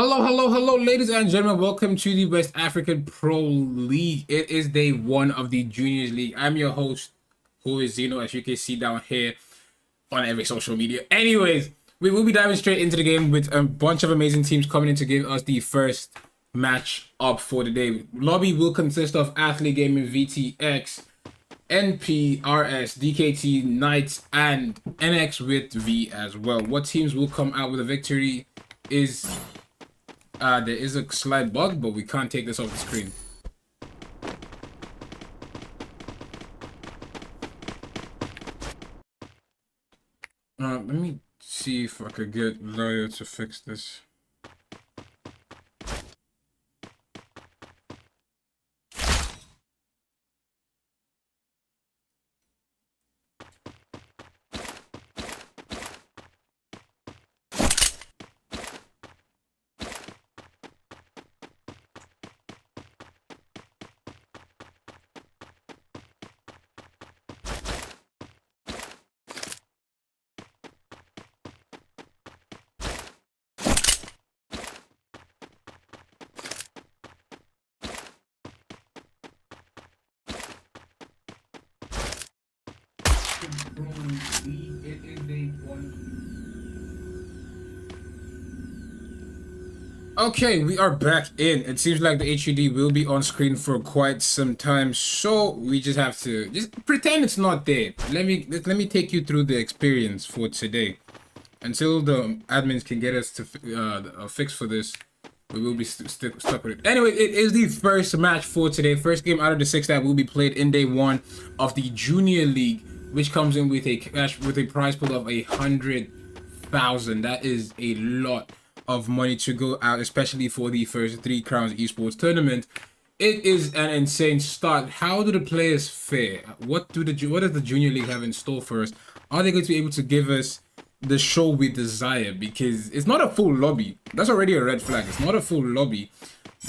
Hello, ladies and gentlemen. Welcome to the West African Pro League. It is day one of the Juniors League. I'm your host, who is Zeno, as you can see down here on every social media. Anyways, we will be diving straight into the game with a bunch of amazing teams coming in to give us the first match up for the day. Lobby will consist of Athlete Gaming, VTX, NPRS, DKT, Knights, and NX with V as well. What teams will come out with a victory is... there is a slight bug, but we can't take this off the screen. Let me see if I could get Lawyer to fix this. Okay, we are back in. It seems like the HUD will be on screen for quite some time, so we just have to just pretend it's not there. Let me take you through the experience for today. Until the admins can get us to a fix for this, we will be stuck with it. Anyway, it is the first match for today. First game out of the 6 that will be played in day 1 of the Junior League, which comes in with a prize pool of 100,000. That is a lot of money to go out, especially for the first 3 Crowns Esports tournament. It is an insane start. How do the players fare? What does the Junior League have in store for us? Are they going to be able to give us the show we desire? Because it's not a full lobby. That's already a red flag. It's not a full lobby.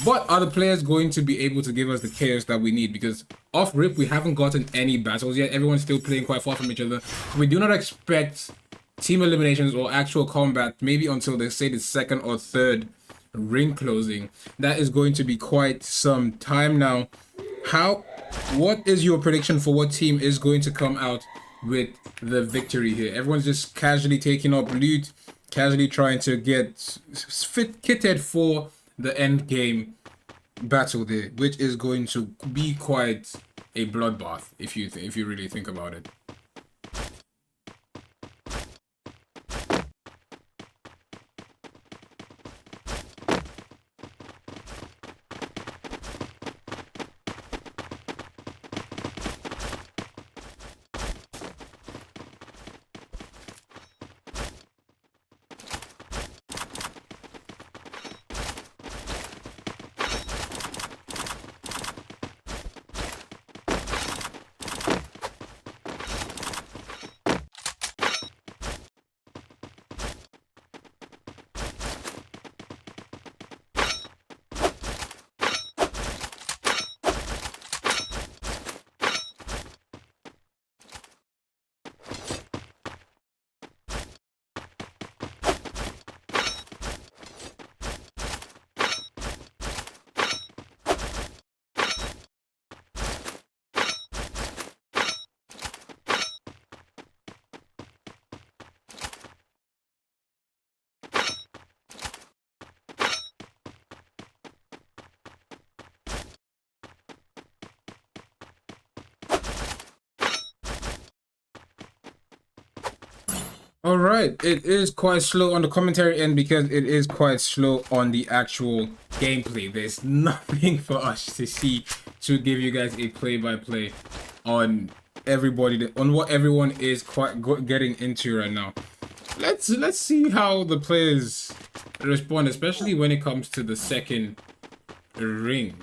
But are the players going to be able to give us the chaos that we need? Because off rip, we haven't gotten any battles yet. Everyone's still playing quite far from each other. We do not expect team eliminations or actual combat maybe until they say the 2nd or 3rd ring closing. That is going to be quite some time now. What is your prediction for what team is going to come out with the victory here? Everyone's just casually taking up loot, casually trying to get kitted for the end game battle there, which is going to be quite a bloodbath if you really think about it. All right, it is quite slow on the commentary end because it is quite slow on the actual gameplay. There's nothing for us to see to give you guys a play-by-play on on what everyone is getting into right now. Let's see how the players respond, especially when it comes to the 2nd ring.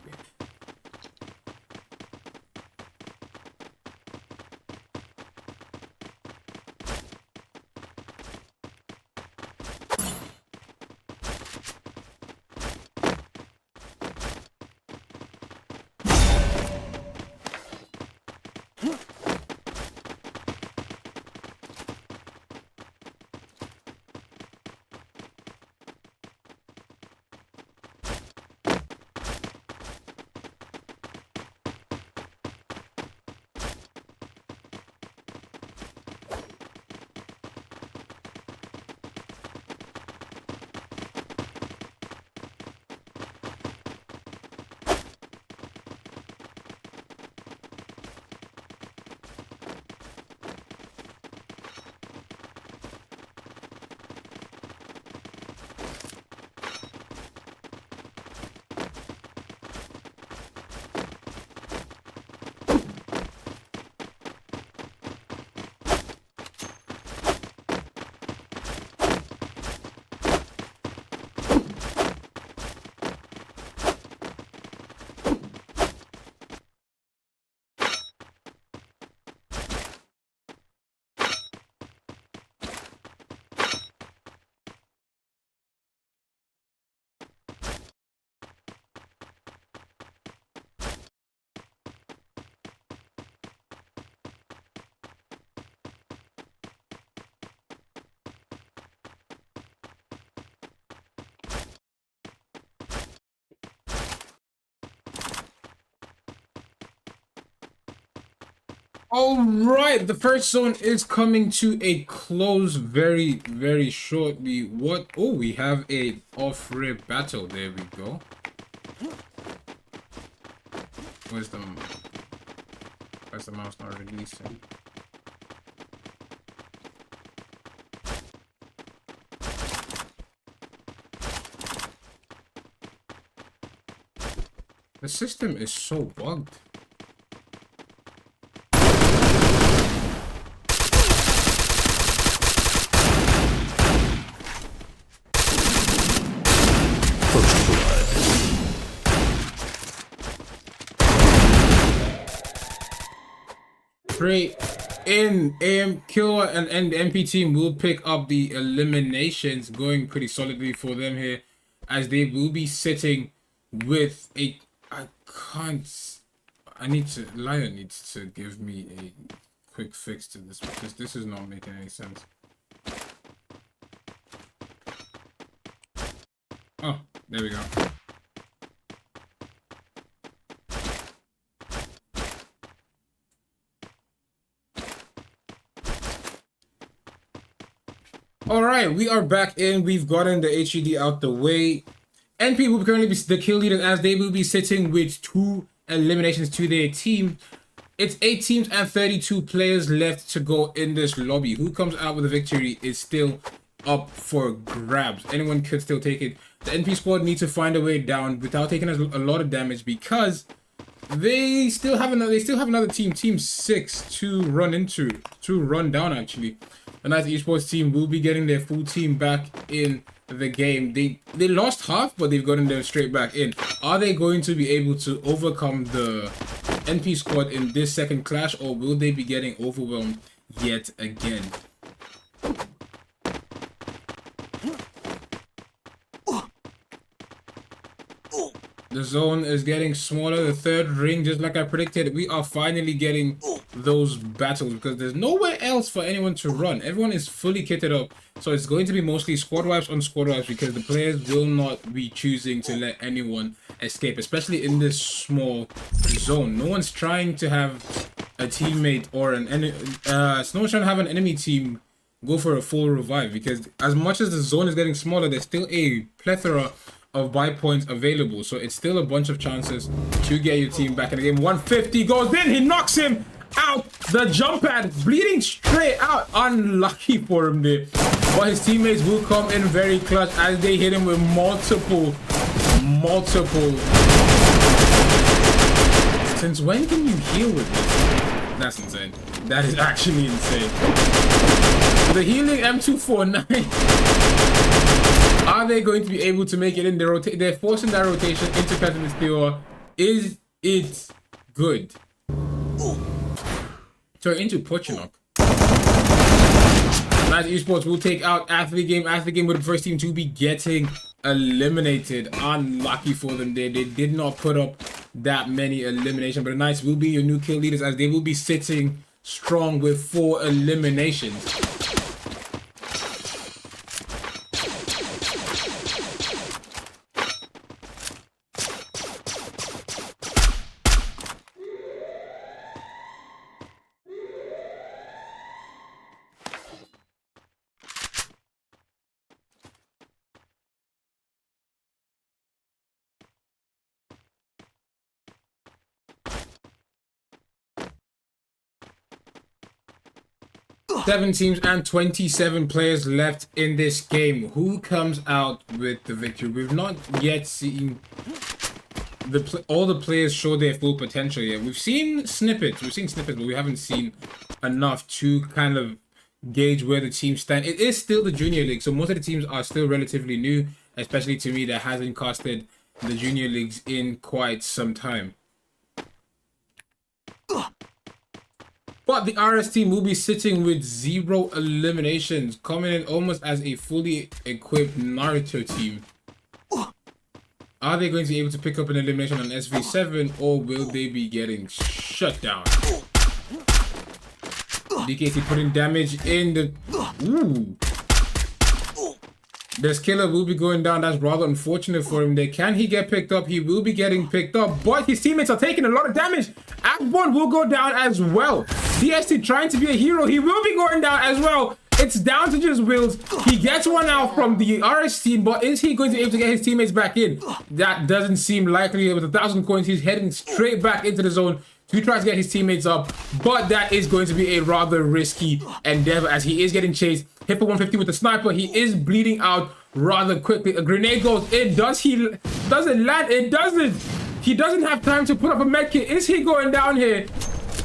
All right, the first zone is coming to a close very, very shortly. What? Oh, we have a off-rip battle. There we go. Where's the mouse not releasing? The system is so bugged. Straight in AM Killer and the MP team will pick up the eliminations, going pretty solidly for them here, as they will be sitting with a Lion needs to give me a quick fix to this, because this is not making any sense. Oh, there we go. All right, we are back in. We've gotten the HED out the way. NP will currently be the kill leaders, as they will be sitting with 2 eliminations to their team. It's 8 teams and 32 players left to go in this lobby. Who comes out with a victory is still up for grabs. Anyone could still take it. The NP squad needs to find a way down without taking a lot of damage, because they still have another team 6 to run down actually. The Nice Esports team will be getting their full team back in the game. They lost half, but they've gotten them straight back in. Are they going to be able to overcome the NP squad in this second clash, or will they be getting overwhelmed yet again? The zone is getting smaller. The third ring, just like I predicted, we are finally getting those battles, because there's nowhere else for anyone to run. Everyone is fully kitted up, so it's going to be mostly squad wipes on squad wipes, because the players will not be choosing to let anyone escape, especially in this small zone. No one's trying to have a teammate or no one's trying to have an enemy team go for a full revive, because as much as the zone is getting smaller, there's still a plethora of buy points available, so it's still a bunch of chances to get your team back in the game. 150 goes in, he knocks him out. The jump pad bleeding straight out. Unlucky for him there, but his teammates will come in very clutch as they hit him with multiple. Since when can you heal with this? That's insane. That is actually insane. The healing M249. Are they going to be able to make it in? They're forcing that rotation into Pessimistic Steel. Is it good? Sorry, into Portunok. Nice Esports will take out Athlete Game. Athlete Game with the first team to be getting eliminated. Unlucky for them there. They did not put up that many eliminations, but the Knights will be your new kill leaders, as they will be sitting strong with 4 eliminations. Seven teams and 27 players left in this game. Who comes out with the victory? We've not yet seen all the players show their full potential yet. We've seen snippets, but we haven't seen enough to kind of gauge where the teams stand. It is still the junior league, so most of the teams are still relatively new, especially to me that hasn't casted the junior leagues in quite some time. But the RS team will be sitting with 0 eliminations, coming in almost as a fully equipped Naruto team. Are they going to be able to pick up an elimination on SV7, or will they be getting shut down? DKT putting damage in the... Ooh. This killer will be going down. That's rather unfortunate for him there. Can he get picked up? He will be getting picked up, but his teammates are taking a lot of damage. Act1 will go down as well. DST trying to be a hero. He will be going down as well. It's down to just Wills. He gets one out from the RS team, but is he going to be able to get his teammates back in? That doesn't seem likely. With 1,000 coins, he's heading straight back into the zone to try to get his teammates up, but that is going to be a rather risky endeavor as he is getting chased. Hit for 150 with the sniper. He is bleeding out rather quickly. A grenade goes in. Doesn't land? It doesn't. He doesn't have time to put up a medkit. Is he going down here?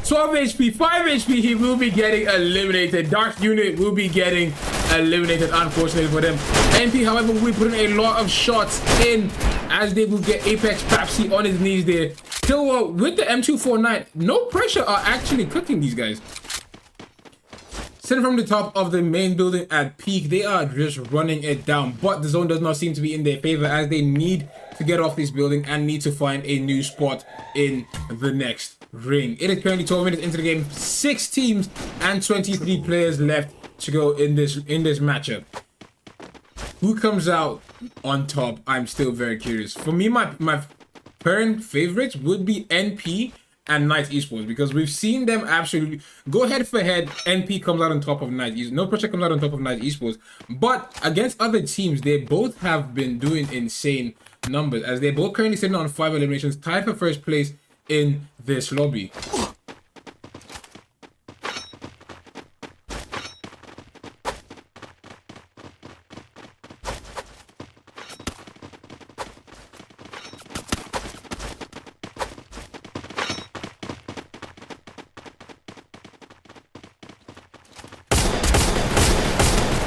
12 HP, 5 HP, he will be getting eliminated. Dark Unit will be getting eliminated, unfortunately for them. NP, however, will be putting a lot of shots in as they will get Apex Papsy on his knees there. Still, with the M249, no pressure are actually cooking these guys. Sitting from the top of the main building at peak, they are just running it down, but the zone does not seem to be in their favor as they need to get off this building and need to find a new spot in the next ring. It is currently 12 minutes into the game, 6 teams and 23 players left to go in this matchup. Who comes out on top? I'm still very curious. For me, my current favorites would be NP and Knight Esports, because we've seen them absolutely go head for head. NP comes out on top of Knight Esports. No pressure comes out on top of Knight Esports, but against other teams, they both have been doing insane numbers as they're both currently sitting on 5 eliminations, tied for first place in this lobby.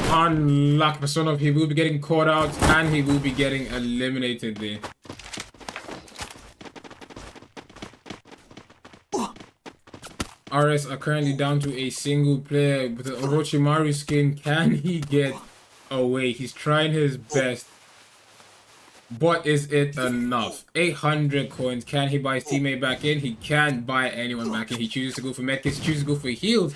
Unlucky for Sonov, he will be getting caught out and he will be getting eliminated there. RS are currently down to a single player with the Orochimaru skin. Can he get away? He's trying his best, but is it enough? 800 coins. Can he buy his teammate back in? He can't buy anyone back in. He chooses to go for medkits, chooses to go for heals.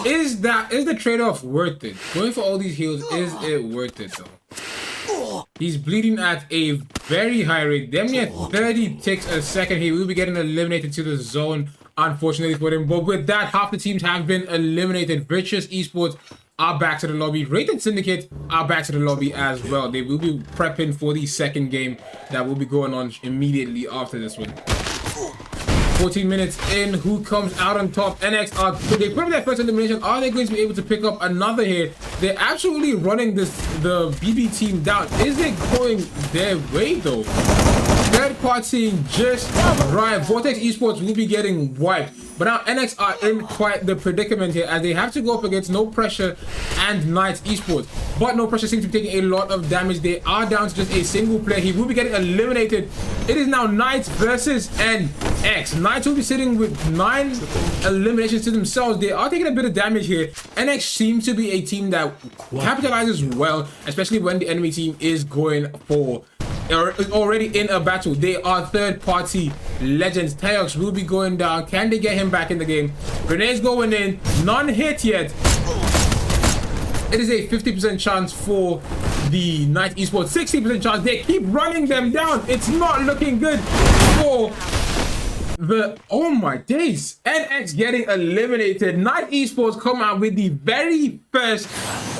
Is the trade-off worth it? Going for all these heals, is it worth it though? He's bleeding at a very high rate. Damn near 30 ticks a second. He will be getting eliminated to the zone, unfortunately for him. But with that, half the teams have been eliminated. Virtuous Esports are back to the lobby. Rated Syndicate are back to the lobby as well. They will be prepping for the second game that will be going on immediately after this one. 14 minutes in, who comes out on top? NX are they put up their first elimination. Are they going to be able to pick up another here? They're absolutely running the BB team down. Is it going their way though? Third party just right. Vortex Esports will be getting wiped. But now NX are in quite the predicament here as they have to go up against No Pressure and Knight Esports. But No Pressure seems to be taking a lot of damage. They are down to just a single player. He will be getting eliminated. It is now Knight versus NX. Knight will be sitting with 9 eliminations to themselves. They are taking a bit of damage here. NX seems to be a team that capitalizes well, especially when the enemy team is going for or already in a battle. They are third-party legends. Teox will be going down. Can they get him back in the game? Grenades going in. None hit yet. It is a 50% chance for the Knight Esports. 60% chance. They keep running them down. It's not looking good for the... Oh my days. NX getting eliminated. Knight Esports come out with the very first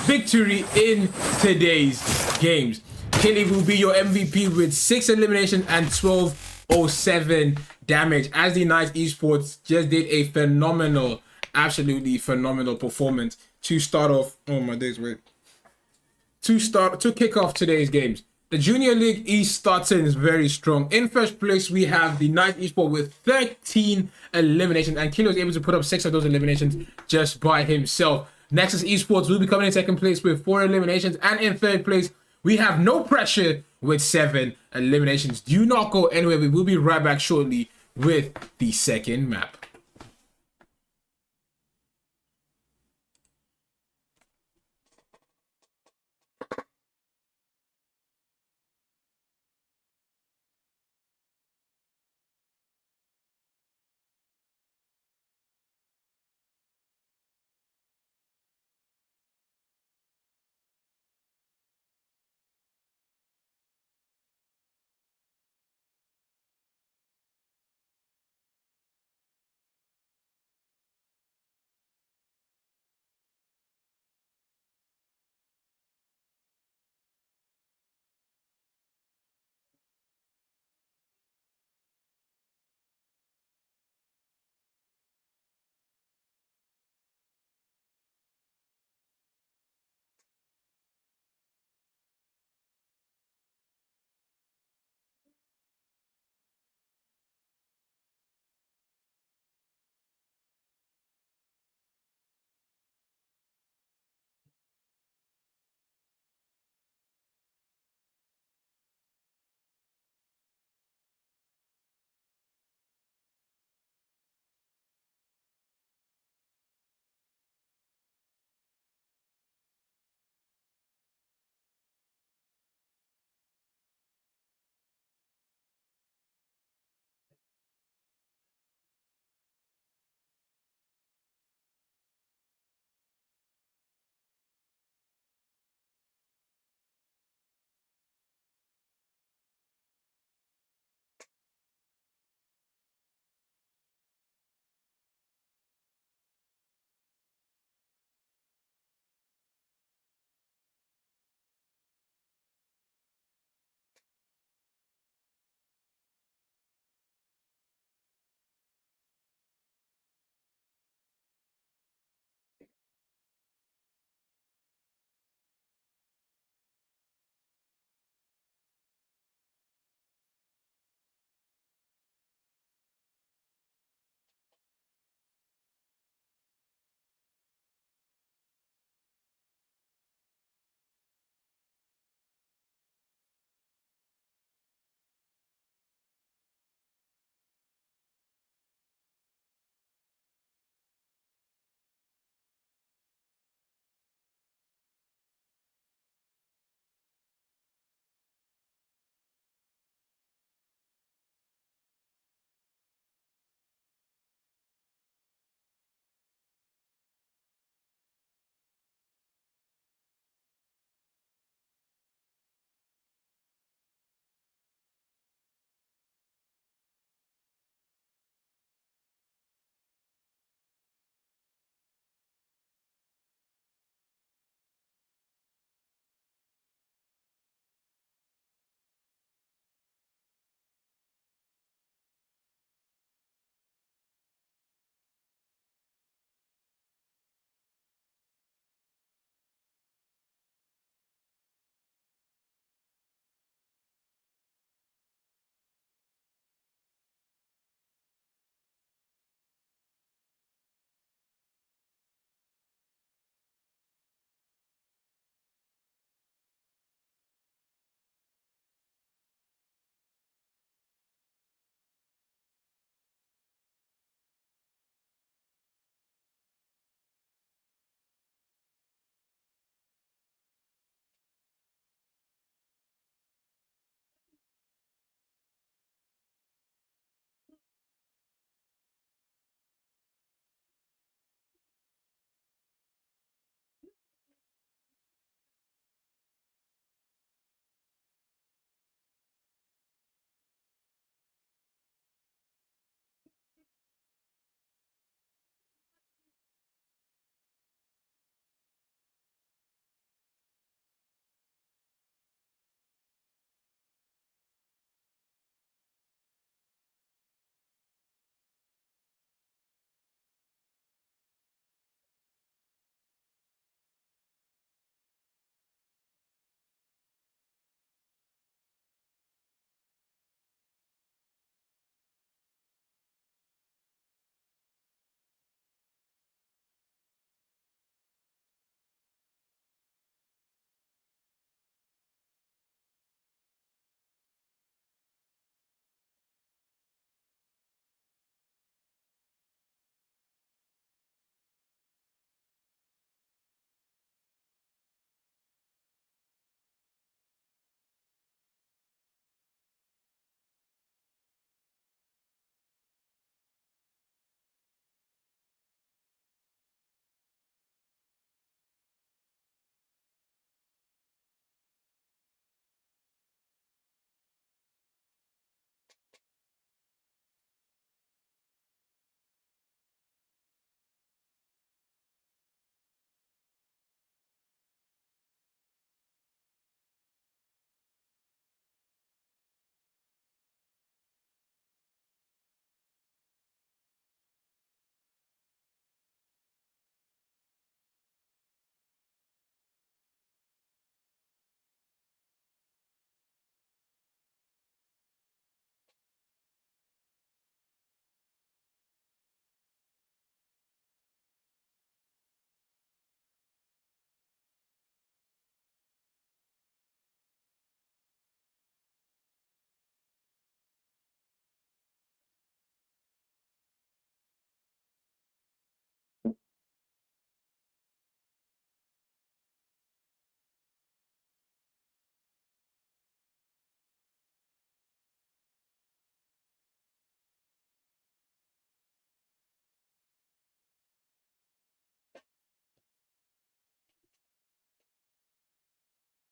victory in today's games. Killy will be your MVP with 6 eliminations and 1207 damage as the Knight Esports just did a phenomenal, absolutely phenomenal performance to start off. Oh my days, wait. To kick off today's games. The Junior League East starts in very strong. In first place, we have the Knight Esports with 13 eliminations, and Killy was able to put up 6 of those eliminations just by himself. Nexus Esports will be coming in second place with 4 eliminations, and in third place, we have No Pressure with 7 eliminations. Do not go anywhere. We will be right back shortly with the second map.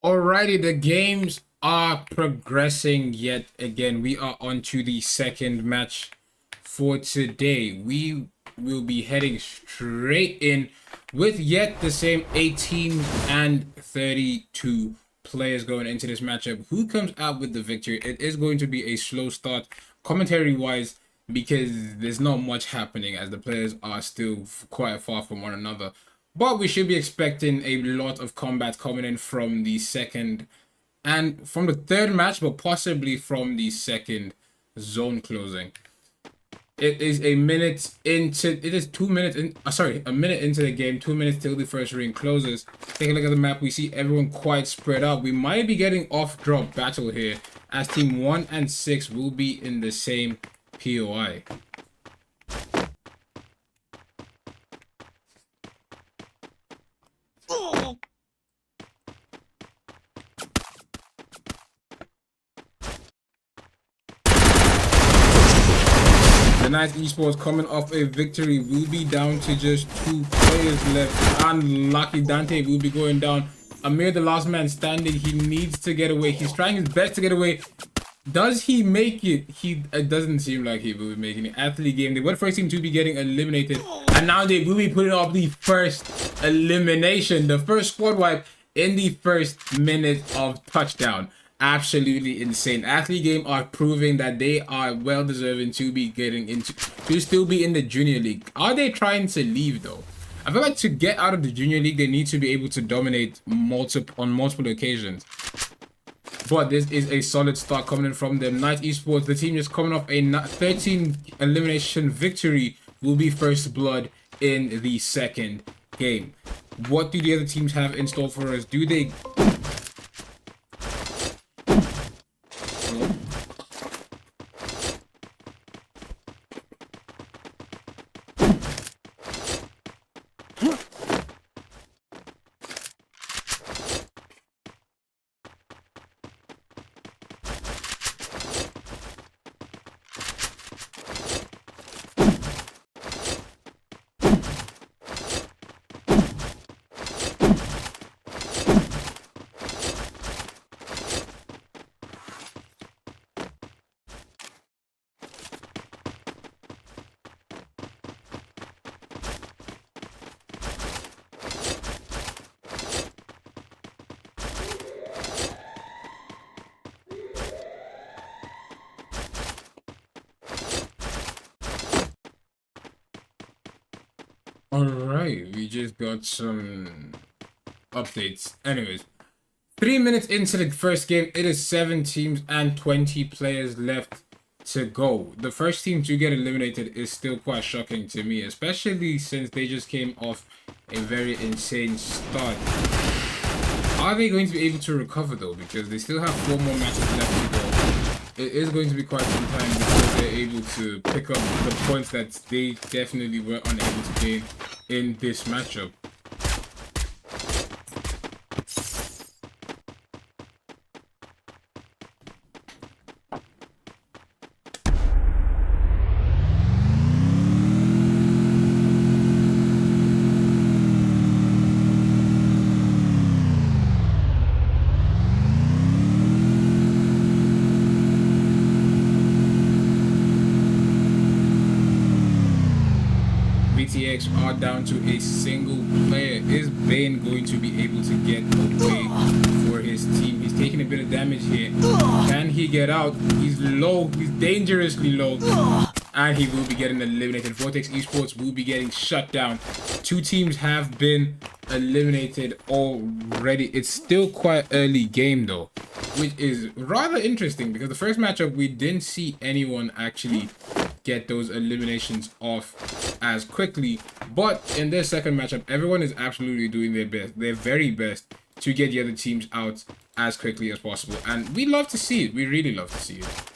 Alrighty, the games are progressing yet again. We are on to the second match for today. We will be heading straight in with yet the same 18 and 32 players going into this matchup. Who comes out with the victory? It is going to be a slow start commentary wise because there's not much happening as the players are still quite far from one another. But we should be expecting a lot of combat coming in from the second and from the third match, but possibly from the second zone closing. It is a minute into, it is 2 minutes in, a minute into the game, 2 minutes till the first ring closes. Take a look at the map. We see everyone quite spread out. We might be getting off drop battle here as team 1 and 6 will be in the same POI. The Nice Esports coming off a victory will be down to just 2 players left. Unlucky Dante will be going down. Amir, the last man standing, he needs to get away. He's trying his best to get away. Does he make it? It doesn't seem like he will be making it. Athlete game, they were the first team to be getting eliminated. And now they will be putting up the first elimination. The first squad wipe in the first minute of touchdown. Absolutely insane. Athlete game are proving that they are well deserving to be getting into, to still be in the junior league. Are they trying to leave though? I feel like to get out of the junior league, they need to be able to dominate on multiple occasions. But this is a solid start coming in from them. Nice Esports, the team just coming off a 13 elimination victory, will be first blood in the second game. What do the other teams have in store for us? Do they... Alright, we just got some updates. Anyways, 3 minutes into the first game, it is 7 teams and 20 players left to go. The first team to get eliminated is still quite shocking to me, especially since they just came off a very insane start. Are they going to be able to recover though? Because they still have 4 more matches left to go. It is going to be quite some time before they're able to pick up the points that they definitely were unable to gain in this matchup. Are down to a single player. Is Bane going to be able to get away for his team? He's taking a bit of damage here. Can he get out? He's low. He's dangerously low. And he will be getting eliminated. Vortex Esports will be getting shut down. 2 teams have been eliminated already. It's still quite early game though, which is rather interesting because the first matchup we didn't see anyone actually get those eliminations off as quickly, but in this second matchup everyone is absolutely doing their best, their very best, to get the other teams out as quickly as possible, and we love to see it. We really love to see it.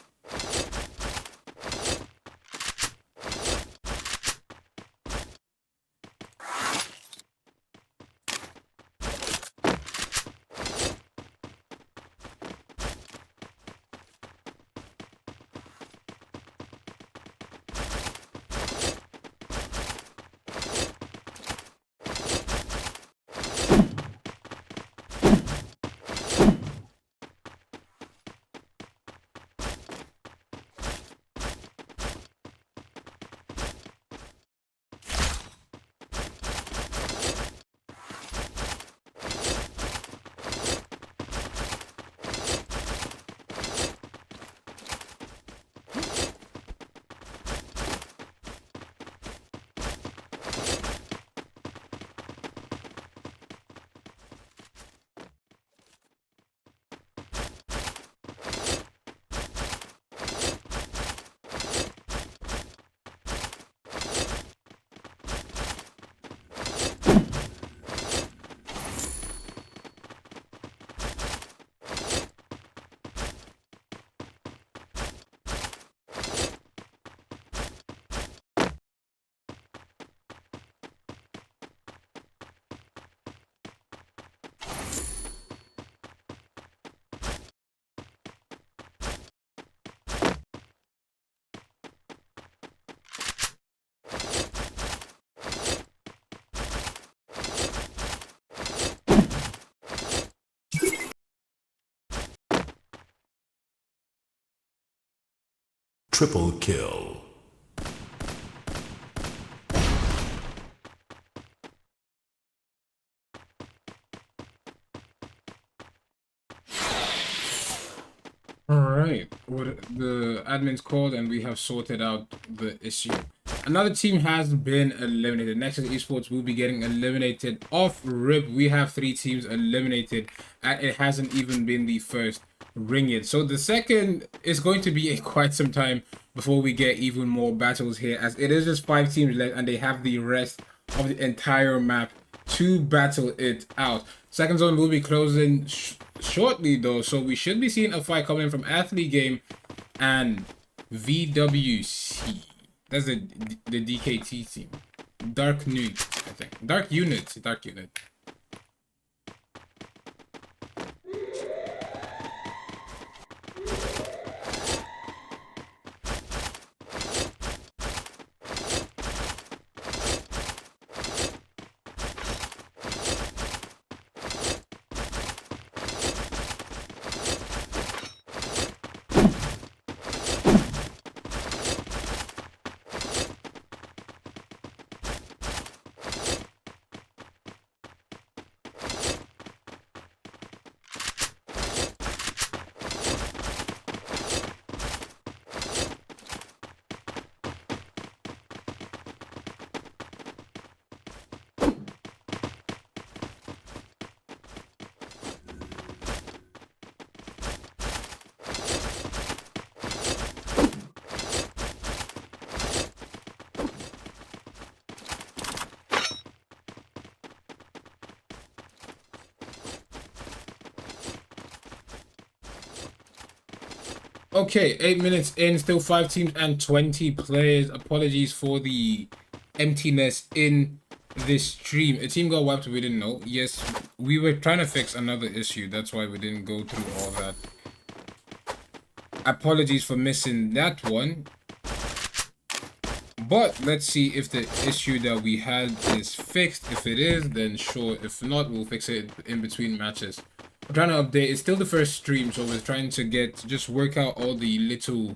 Triple kill. Alright, what the admins called and we have sorted out the issue. Another team has been eliminated. Nexus Esports will be getting eliminated off rip. We have 3 teams eliminated and it hasn't even been the first ring yet. So the second is going to be quite some time before we get even more battles here, as it is just 5 teams left and they have the rest of the entire map to battle it out. Second zone will be closing shortly though, so we should be seeing a fight coming from Athlete Game and VWC. That's the DKT team. Dark Nude, I think. Dark Unit. Okay, 8 minutes in, still 5 teams and 20 players. Apologies for the emptiness in this stream. A team got wiped, we didn't know. Yes, we were trying to fix another issue. That's why we didn't go through all that. Apologies for missing that one. But let's see if the issue that we had is fixed. If it is, then sure. If not, we'll fix it in between matches. I'm trying to update. It's still the first stream, so we're trying to just work out all the little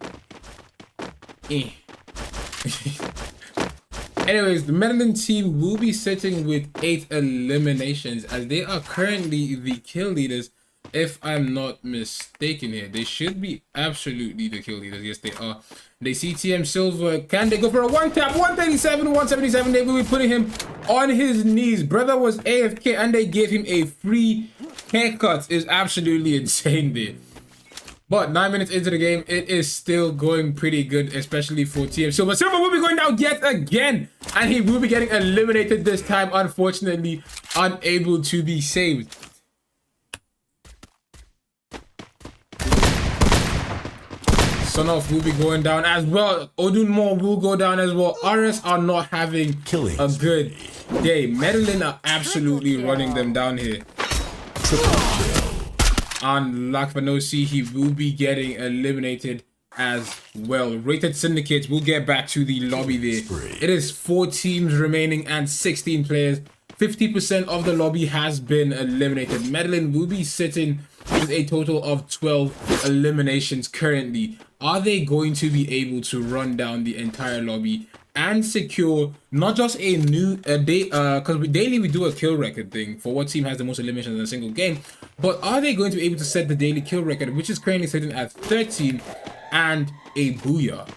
Anyways, the Medellin team will be sitting with 8 eliminations, as they are currently the kill leaders. If I'm not mistaken here, they should be absolutely the kill leaders. Yes, they are. They see TM Silver. Can they go for a one tap? 137, 177. They will be putting him on his knees. Brother was AFK and they gave him a free haircut. Is absolutely insane there. But 9 minutes into the game, it is still going pretty good, especially for TM Silver. Silver will be going down yet again, and he will be getting eliminated this time, unfortunately, unable to be saved. Sonoff will be going down as well. Odunmo will go down as well. RS are not having a good day. Medellin are absolutely running them down here. And Lakvanosi, he will be getting eliminated as well. Rated Syndicates will get back to the lobby there. It is 4 teams remaining and 16 players. 50% of the lobby has been eliminated. Medellin will be sitting with a total of 12 eliminations currently. Are they going to be able to run down the entire lobby and secure not just a new day, because daily we do a kill record thing for what team has the most eliminations in a single game, but are they going to be able to set the daily kill record, which is currently sitting at 13 and a booyah?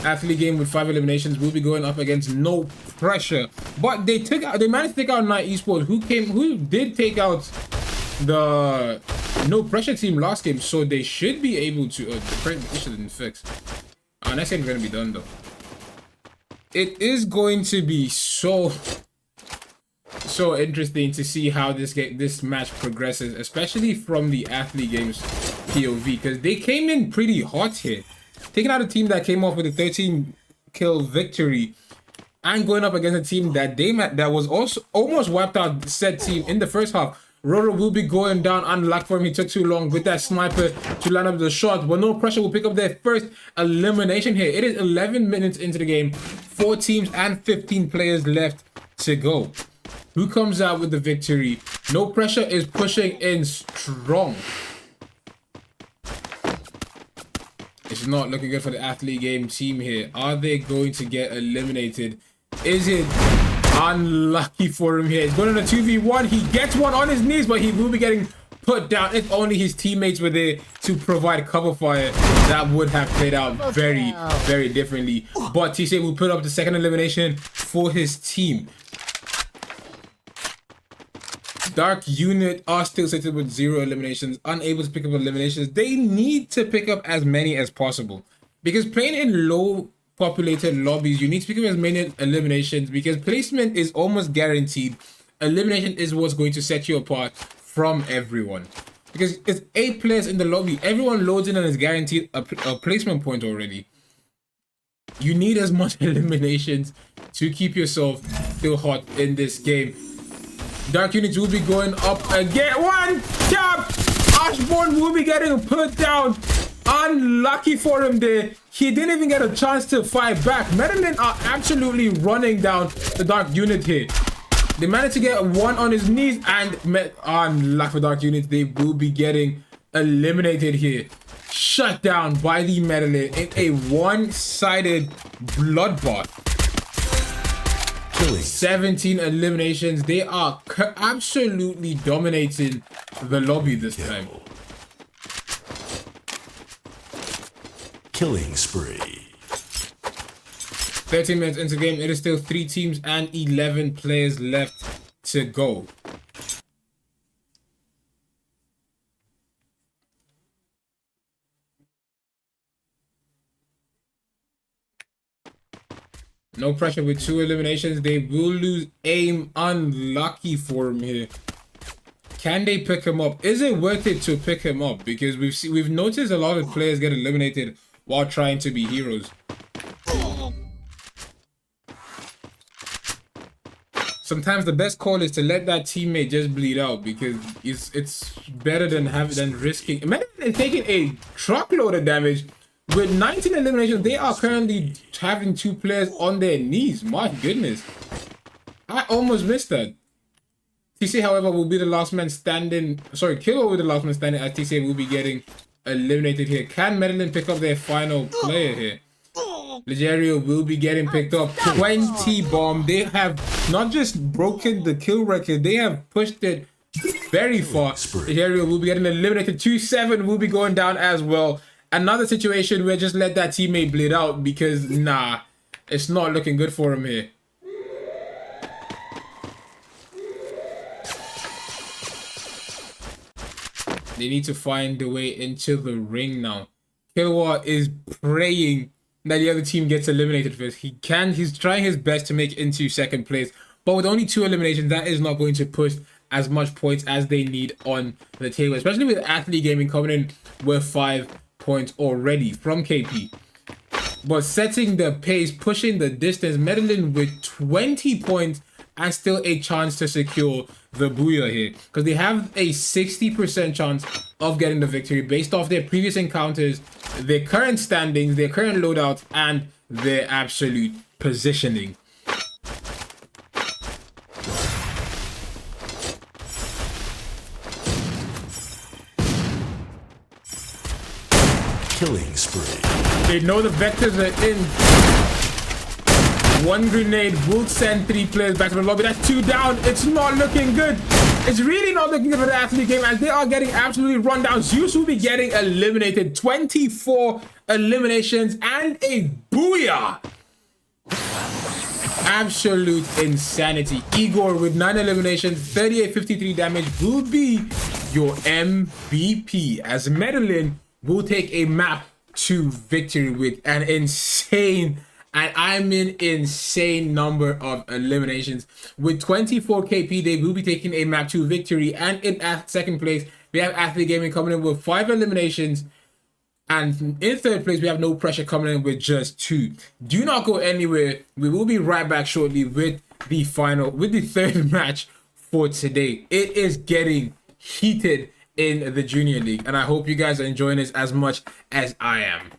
Athlete Game with 5 eliminations will be going up against No Pressure, but they managed to take out Night Esports, who did take out the No Pressure team last game, so they should be able to. The current issue didn't fix. Next game is gonna be done though. It is going to be so interesting to see how this match progresses, especially from the Athlete Games POV, because they came in pretty hot here, taking out a team that came off with a 13 kill victory and going up against a team that was also almost wiped out said team in the first half. Roro will be going down unlocked for him. He took too long with that sniper to line up the shot, but No Pressure will pick up their first elimination here. It is 11 minutes into the game, 4 teams and 15 players left to go. Who comes out with the victory? No Pressure is pushing in strong. not looking good for the athlete game team here. Are they going to get eliminated? Is it unlucky for him here? He's going on a 2v1. He gets one on his knees, but he will be getting put down. If only his teammates were there to provide cover fire, that would have played out very, very differently. But TC will put up the second elimination for his team. Dark Unit are still sitting with 0 eliminations, unable to pick up eliminations. They need to pick up as many as possible, because playing in low populated lobbies, you need to pick up as many eliminations, because placement is almost guaranteed. Elimination is what's going to set you apart from everyone, because it's 8 players in the lobby. Everyone loads in and is guaranteed a placement point already. You need as much eliminations to keep yourself still hot in this game. Dark Units will be going up again. One tap! Ashbourne will be getting put down. Unlucky for him there. He didn't even get a chance to fight back. Medellin are absolutely running down the Dark Unit here. They managed to get one on his knees, and unlucky for Dark Units, they will be getting eliminated here. Shut down by the Medellin in a one-sided bloodbath. 17 eliminations. They are absolutely dominating the lobby this time. Killing spree. 13 minutes into the game. It is still 3 teams and 11 players left to go. No pressure with 2 eliminations. They will lose aim. Unlucky for him here. Can they pick him up? Is it worth it to pick him up? Because we've noticed a lot of players get eliminated while trying to be heroes. Sometimes the best call is to let that teammate just bleed out, because it's better than risking. Imagine they're taking a truckload of damage. With 19 eliminations, they are currently having 2 players on their knees. My goodness. I almost missed that. TC, however, will be the last man standing. Sorry, Killer will be the last man standing, as TC will be getting eliminated here. Can Medellin pick up their final player here? Legerio will be getting picked up. 20 bomb. They have not just broken the kill record, they have pushed it very far. Legerio will be getting eliminated. 2-7 will be going down as well. Another situation where just let that teammate bleed out, because nah, it's not looking good for him here. They need to find the way into the ring now. Killwa is praying that the other team gets eliminated first. He's trying his best to make it into second place, but with only 2 eliminations, that is not going to push as much points as they need on the table, especially with Athlete Gaming coming in with 5 points already from KP. But setting the pace, pushing the distance, Medellin with 20 points and still a chance to secure the Booyah here, because they have a 60% chance of getting the victory based off their previous encounters, their current standings, their current loadouts, and their absolute positioning. Killing spree. They know the vectors are in. 1 grenade will send 3 players back to the lobby. That's 2 down. It's not looking good. It's really not looking good for the athlete game, as they are getting absolutely run down. Zeus will be getting eliminated. 24 eliminations and a Booyah. Absolute insanity. Igor with 9 eliminations, 3853 damage will be your MVP, as Medellin will take a map to victory with an insane, and I mean insane, number of eliminations. With 24 KP, they will be taking a map to victory, and in second place, we have Athlete Gaming coming in with 5 eliminations, and in third place, we have No Pressure coming in with just 2. Do not go anywhere. We will be right back shortly with the third match for today. It is getting heated in the Junior League, and I hope you guys are enjoying this as much as I am.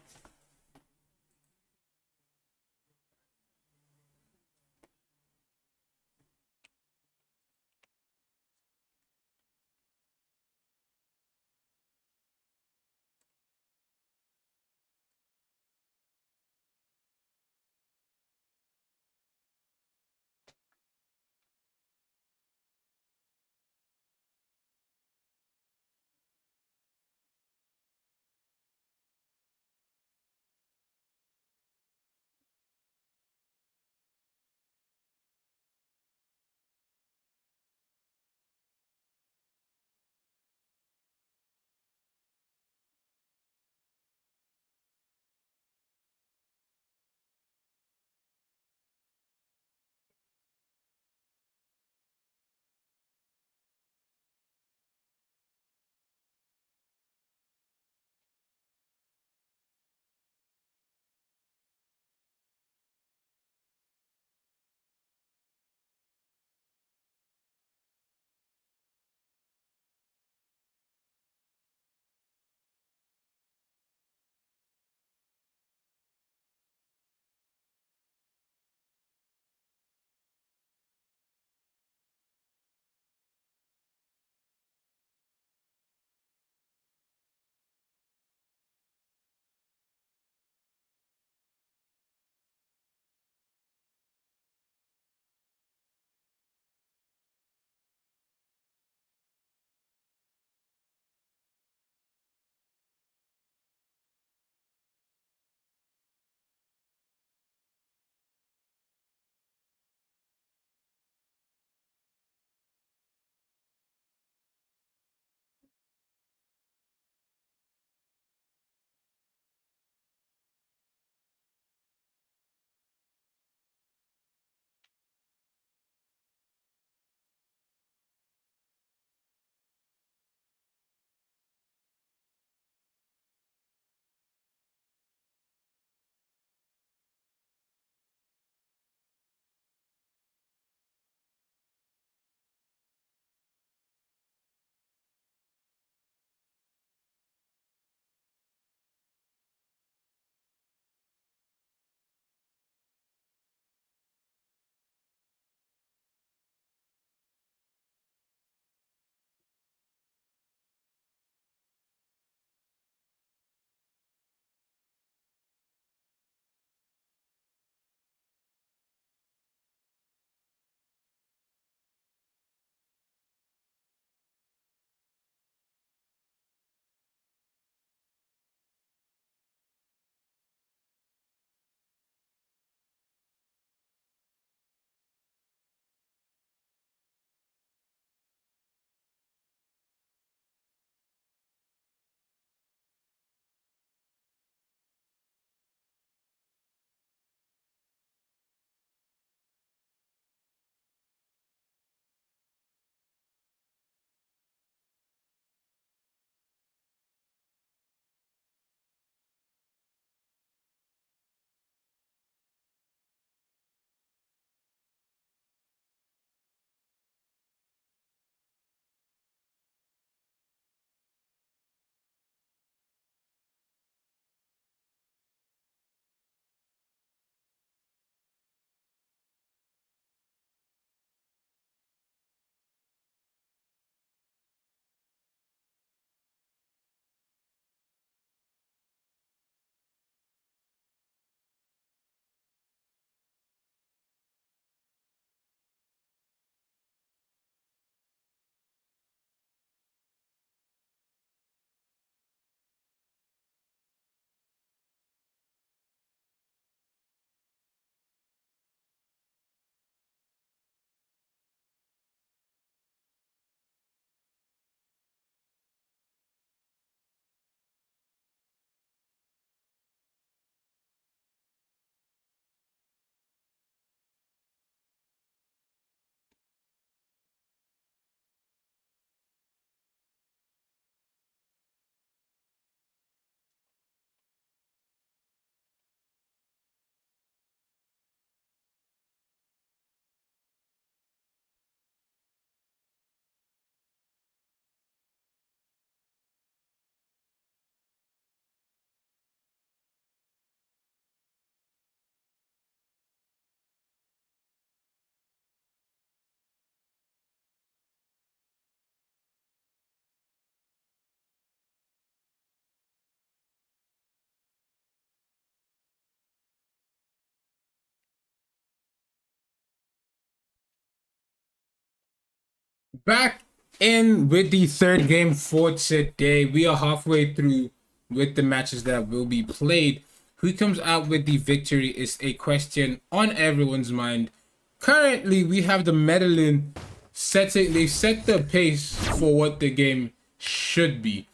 Back in with the third game for today. We are halfway through with the matches that will be played. Who comes out with the victory is a question on everyone's mind. Currently, we have the Medellin setting. They set the pace for what the game should be.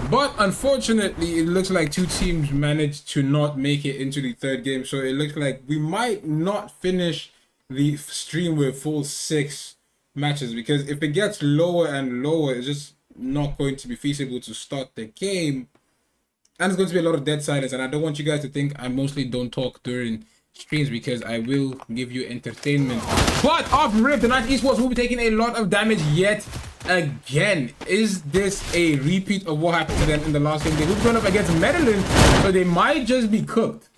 But unfortunately, it looks like two teams managed to not make it into the third game. So it looks like we might not finish the stream with full 6 matches, because if it gets lower and lower, it's just not going to be feasible to start the game. And it's going to be a lot of dead silence. And I don't want you guys to think I mostly don't talk during streams, because I will give you entertainment. But off rip, the Night Esports will be taking a lot of damage yet again. Is this a repeat of what happened to them in the last game? They will run up against Medellin, so they might just be cooked.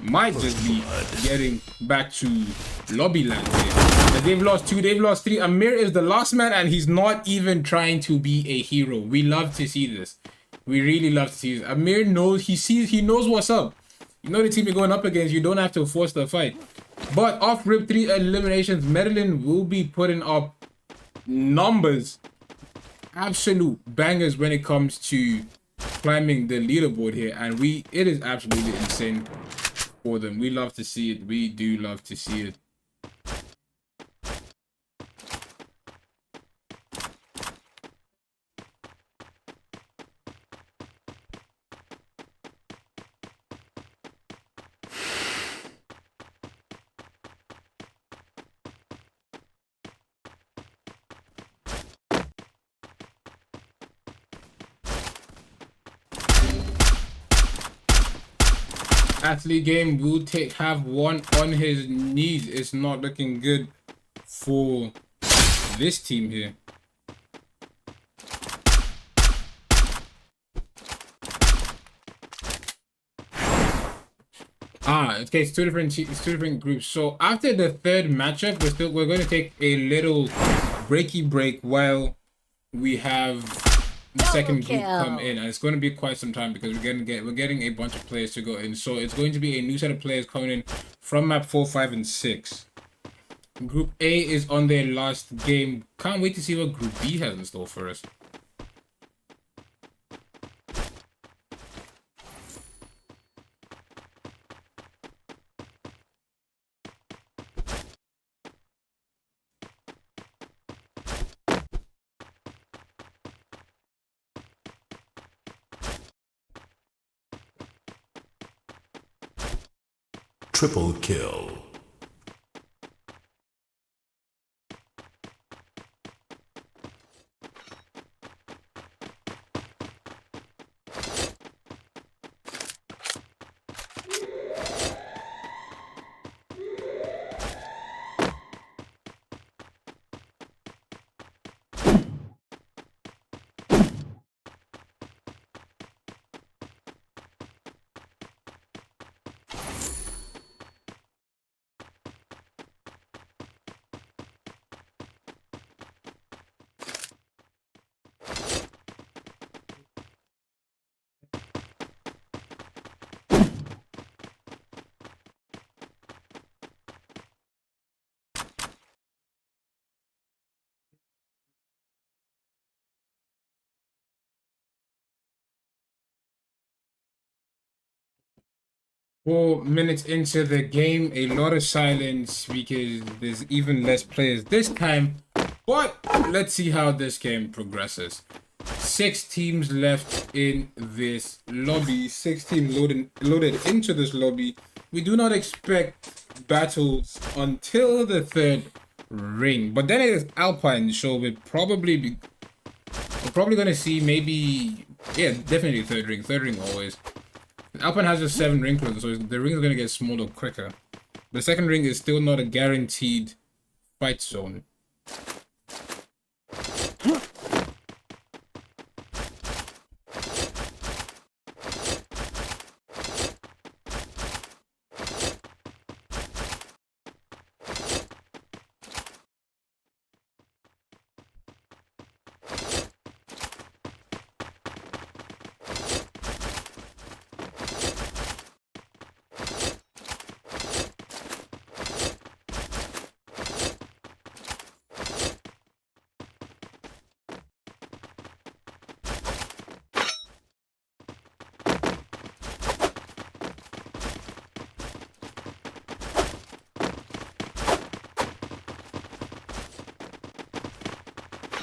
Might just be getting back to lobby land here. They've lost 2, they've lost 3. Amir is the last man, and he's not even trying to be a hero. We love to see this. We really love to see this. Amir knows, he knows what's up. You know the team you're going up against, you don't have to force the fight. But off rip 3 eliminations, Medellin will be putting up numbers, absolute bangers when it comes to climbing the leaderboard here, and it is absolutely insane for them. We love to see it. We do love to see it. Athlete game will have one on his knees. It's not looking good for this team here. Okay, it's two different groups. So after the third matchup, we're going to take a little breaky break while we have the second group come in, and it's going to be quite some time because we're getting a bunch of players to go in. So it's going to be a new set of players coming in from map 4, 5, and 6. Group A is on their last game. Can't wait to see what Group B has in store for us. Triple kill. Four minutes into the game, a lot of silence because there's even less players this time. But let's see how this game progresses. 6 teams left in this lobby. 6 teams loaded into this lobby. We do not expect battles until the third ring. But then it is Alpine, so we're probably gonna see maybe, yeah, definitely third ring. Third ring always. Alpine has just 7 ring closers, so the ring is going to get smaller quicker. The second ring is still not a guaranteed fight zone.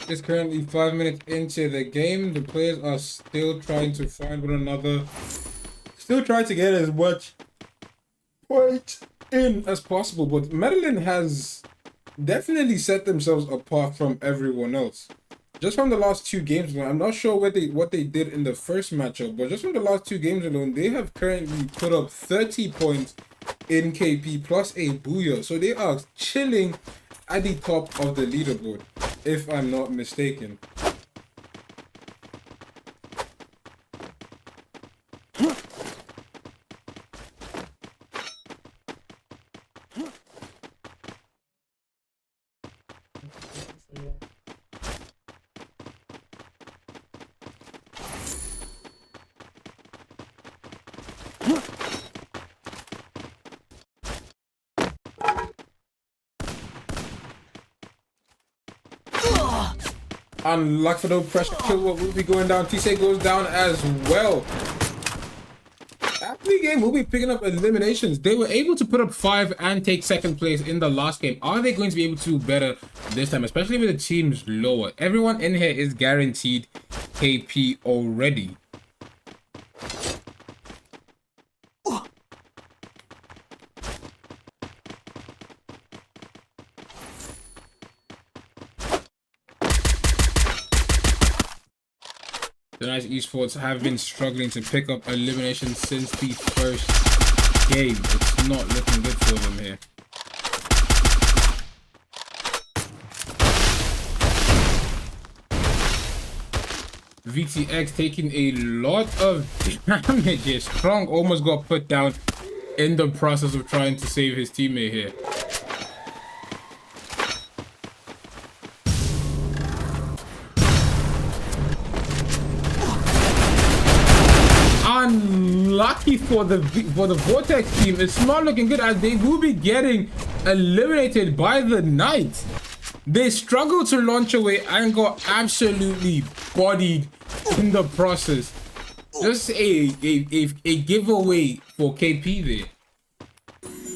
is currently 5 minutes into the game. The players are still trying to find one another. Still trying to get as much points in as possible. But Medellin has definitely set themselves apart from everyone else. Just from the last 2 games alone, I'm not sure what they did in the first matchup, but just from the last 2 games alone, they have currently put up 30 points in KP plus a booyah. So they are chilling at the top of the leaderboard, if I'm not mistaken. Unlucky for the pressure kill, what will be going down. Tise goes down as well. After the game, we'll be picking up eliminations. They were able to put up 5 and take 2nd place in the last game. Are they going to be able to do better this time, especially with the teams lower? Everyone in here is guaranteed KP already. The Nice Esports have been struggling to pick up elimination since the first game. It's not looking good for them here. VTX taking a lot of damage here. Strong almost got put down in the process of trying to save his teammate here. Unlucky for the Vortex team. It's not looking good as they will be getting eliminated by the Knights. They struggled to launch away and got absolutely bodied in the process. Just a giveaway for KP there.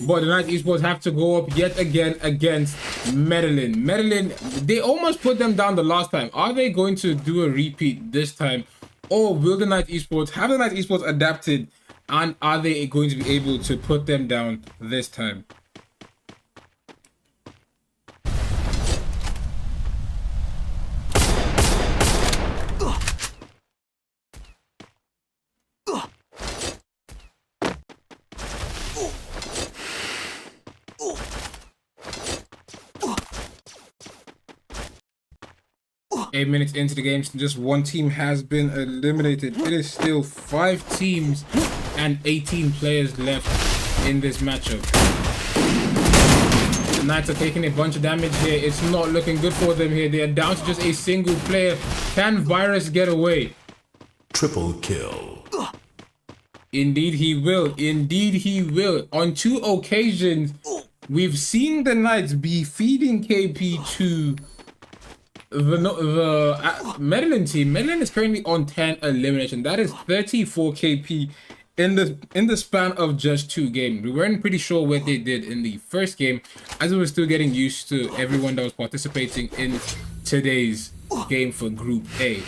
But the Nice Esports have to go up yet again against Medellin. Medellin, they almost put them down the last time. Are they going to do a repeat this time? Or will the Nice Esports, have the Nice Esports adapted, and are they going to be able to put them down this time? Eight minutes into the game, just 1 team has been eliminated. It is still 5 teams and 18 players left in this matchup. The Knights are taking a bunch of damage here. It's not looking good for them here. They are down to just a single player. Can Virus get away? Triple kill. Indeed he will. Indeed he will. On 2 occasions, we've seen the Knights be feeding KP to the Medellin team. Medellin is currently on 10 elimination. That is 34 KP in the span of just 2 games. We weren't pretty sure what they did in the first game, as we were still getting used to everyone that was participating in today's game for Group A.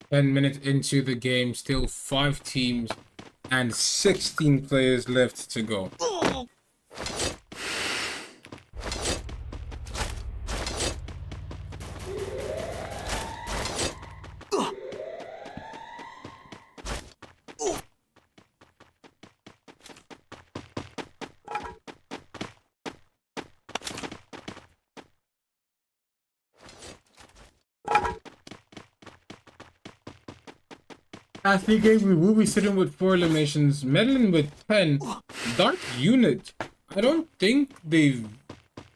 Ten minutes into the game, still 5 teams and 16 players left to go. Athlete game, we will be sitting with 4 eliminations. Medellin with 10. Dark Unit. I don't think they've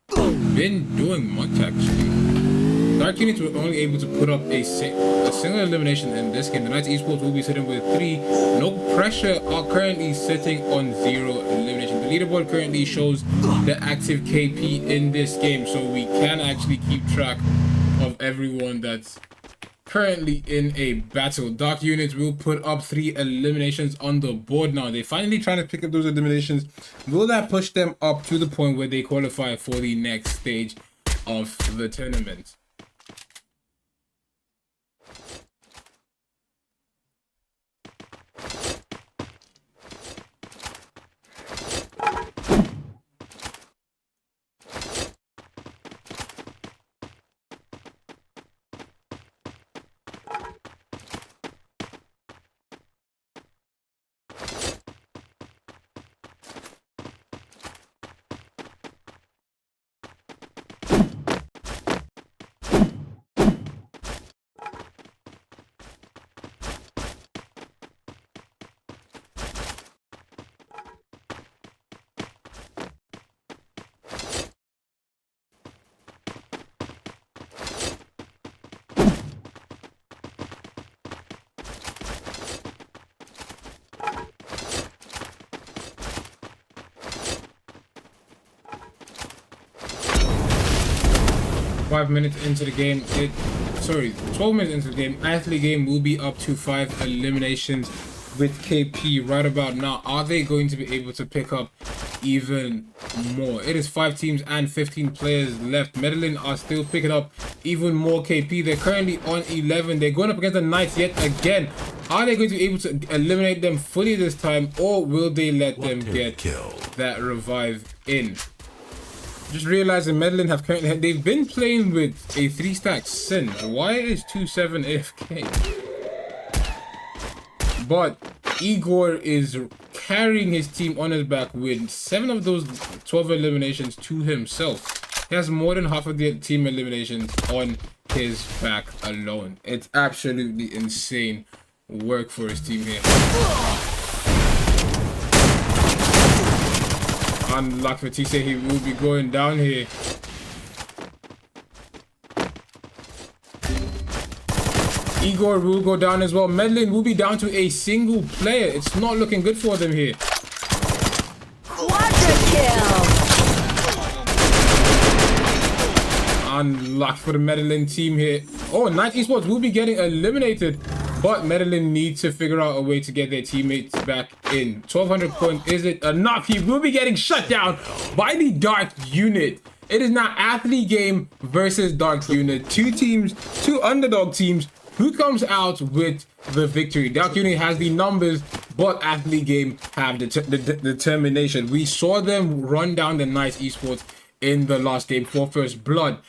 been doing much actually. Dark Units were only able to put up a single elimination in this game. The Knights Esports will be sitting with 3. No Pressure are currently sitting on 0 elimination. The leaderboard currently shows the active KP in this game, so we can actually keep track of everyone that's currently in a battle. Dark Units will put up 3 eliminations on the board now. They're finally trying to pick up those eliminations. Will that push them up to the point where they qualify for the next stage of the tournament? 5 minutes into the game, 12 minutes into the game, Athlete game will be up to 5 eliminations with KP right about now. Are they going to be able to pick up even more? It is 5 teams and 15 players left. Medellin are still picking up even more KP. They're currently on 11. They're going up against the Knights yet again. Are they going to be able to eliminate them fully this time, or will they let them get that revive in? Just realizing Medellin they've been playing with a 3-stack since. Why is 2-7 AFK? But Igor is carrying his team on his back with 7 of those 12 eliminations to himself. He has more than half of the team eliminations on his back alone. It's absolutely insane work for his team here. Unlucky for TC, he will be going down here. Igor will go down as well. Medellin will be down to a single player. It's not looking good for them here. Quadra kill. Unlucky for the Medellin team here. Oh, Knight Esports will be getting eliminated. But Medellin needs to figure out a way to get their teammates back in. 1200 points, is it enough? He will be getting shut down by the Dark Unit. It is now Athlete game versus Dark Unit. 2 teams, 2 underdog teams. Who comes out with the victory? Dark Unit has the numbers, but Athlete game have the determination. We saw them run down the Knights Esports in the last game for First Blood.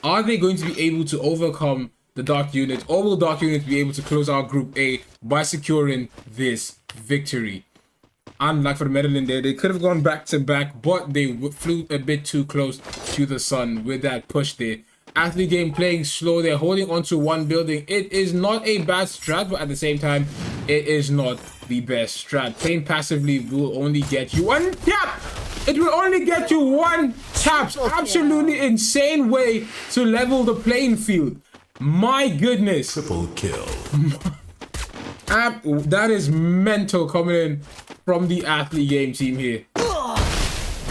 Are they going to be able to overcome the Dark Unit, or will Dark Unit be able to close out Group A by securing this victory? Unlike for the Medellin there, they could have gone back to back, but they flew a bit too close to the sun with that push there. Athlete game playing slow, they're holding onto one building. It is not a bad strat, but at the same time, it is not the best strat. Playing passively will only get you 1 tap. It will only get you 1 tap. Absolutely insane way to level the playing field. My goodness. Triple kill. That is mental coming in from the Athlete game team here.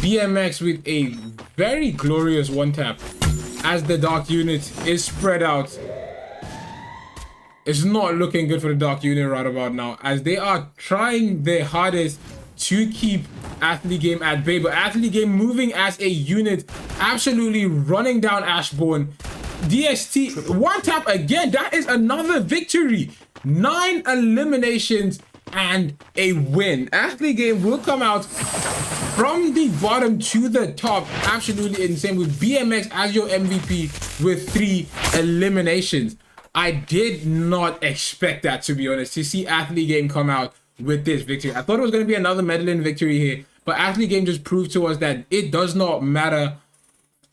BMX with a very glorious 1-tap as the Dark Unit is spread out. It's not looking good for the Dark Unit right about now, as they are trying their hardest to keep Athlete game at bay. But Athlete game moving as a unit, absolutely running down Ashbourne. DST 1-tap again. That is another victory. 9 eliminations and a win. Athlete game will come out from the bottom to the top. Absolutely insane, with BMX as your MVP with 3 eliminations. I did not expect that, to be honest, to see Athlete game come out with this victory. I thought it was going to be another Medellin victory here, but Athlete game just proved to us that it does not matter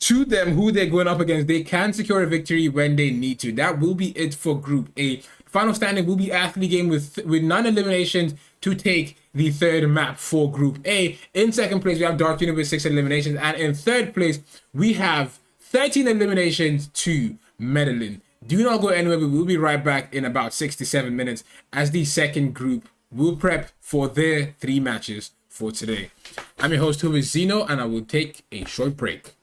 to them who they're going up against. They can secure a victory when they need to. That will be it for Group A. Final standing will be athlete game with 9 eliminations to take the third map for Group A. In second place, we have Dark Universe 6 eliminations, and in third place, we have 13 eliminations to Medellin. Do not go anywhere. We will be right back in about 67 minutes as the second group will prep for their 3 matches for today. I'm your host, who is Zeno, and I will take a short break.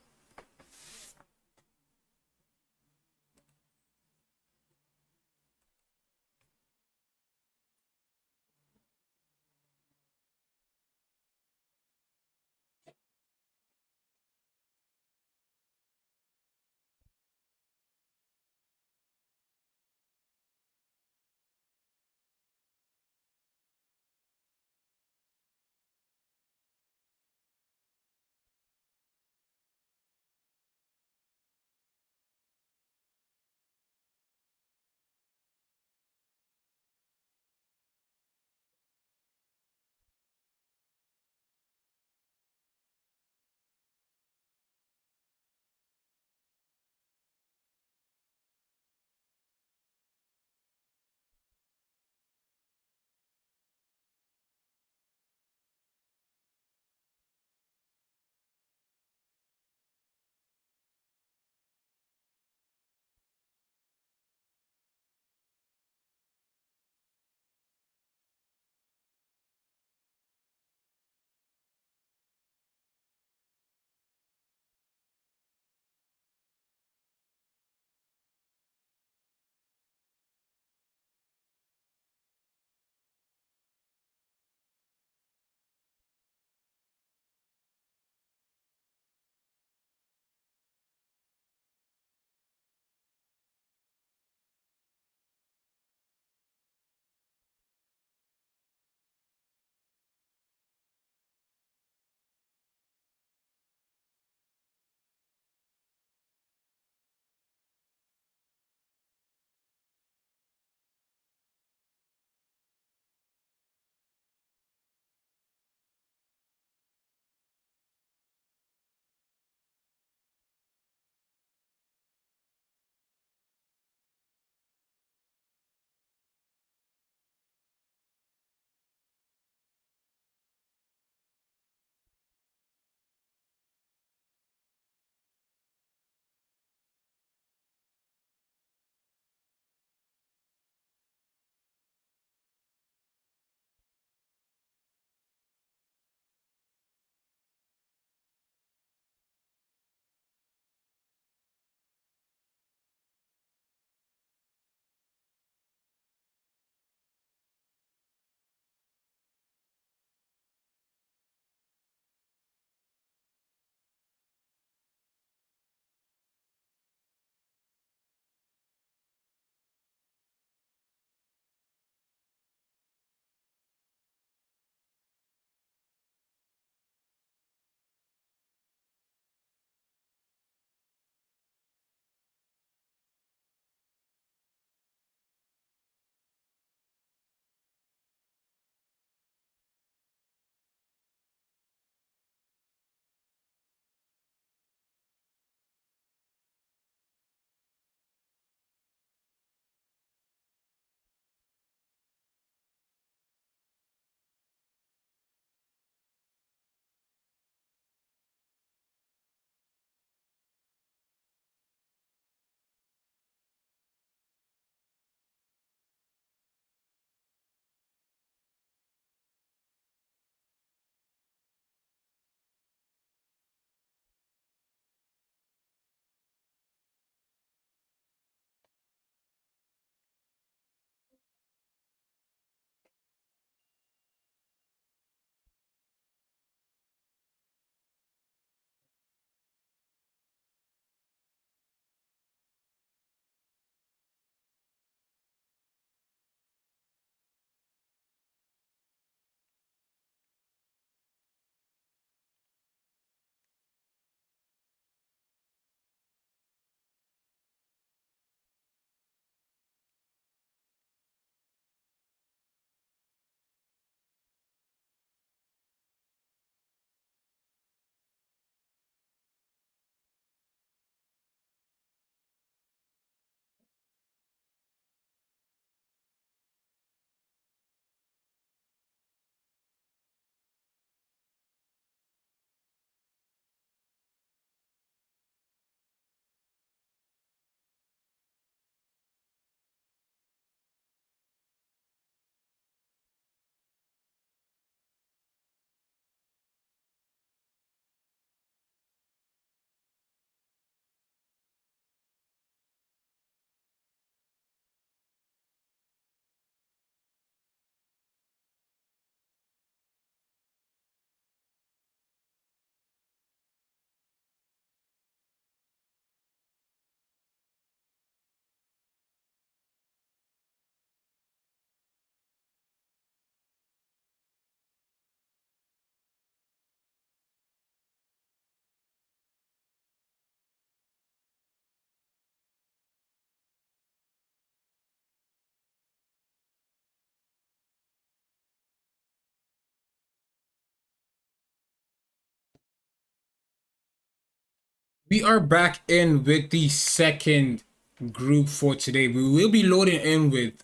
We are back in with the second group for today. We will be loading in with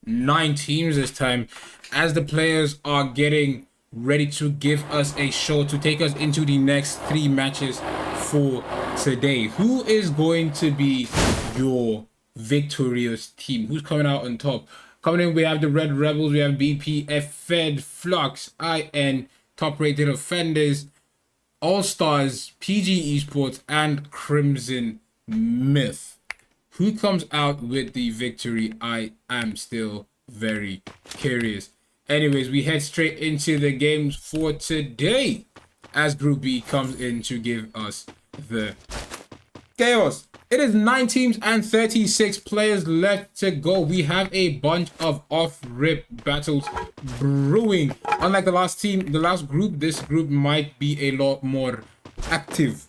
9 teams this time as the players are getting ready to give us a show to take us into the next 3 matches for today. Who is going to be your victorious team? Who's coming out on top? Coming in, we have the Red Rebels, we have BPF, Fed, Flux, IN, Top Rated Offenders, All Stars, PG Esports, and Crimson Myth. Who comes out with the victory? I am still very curious. Anyways, we head straight into the games for today as Group B comes in to give us the chaos. It is 9 teams and 36 players left to go. We have a bunch of off-rip battles brewing. Unlike the last group, this group might be a lot more active.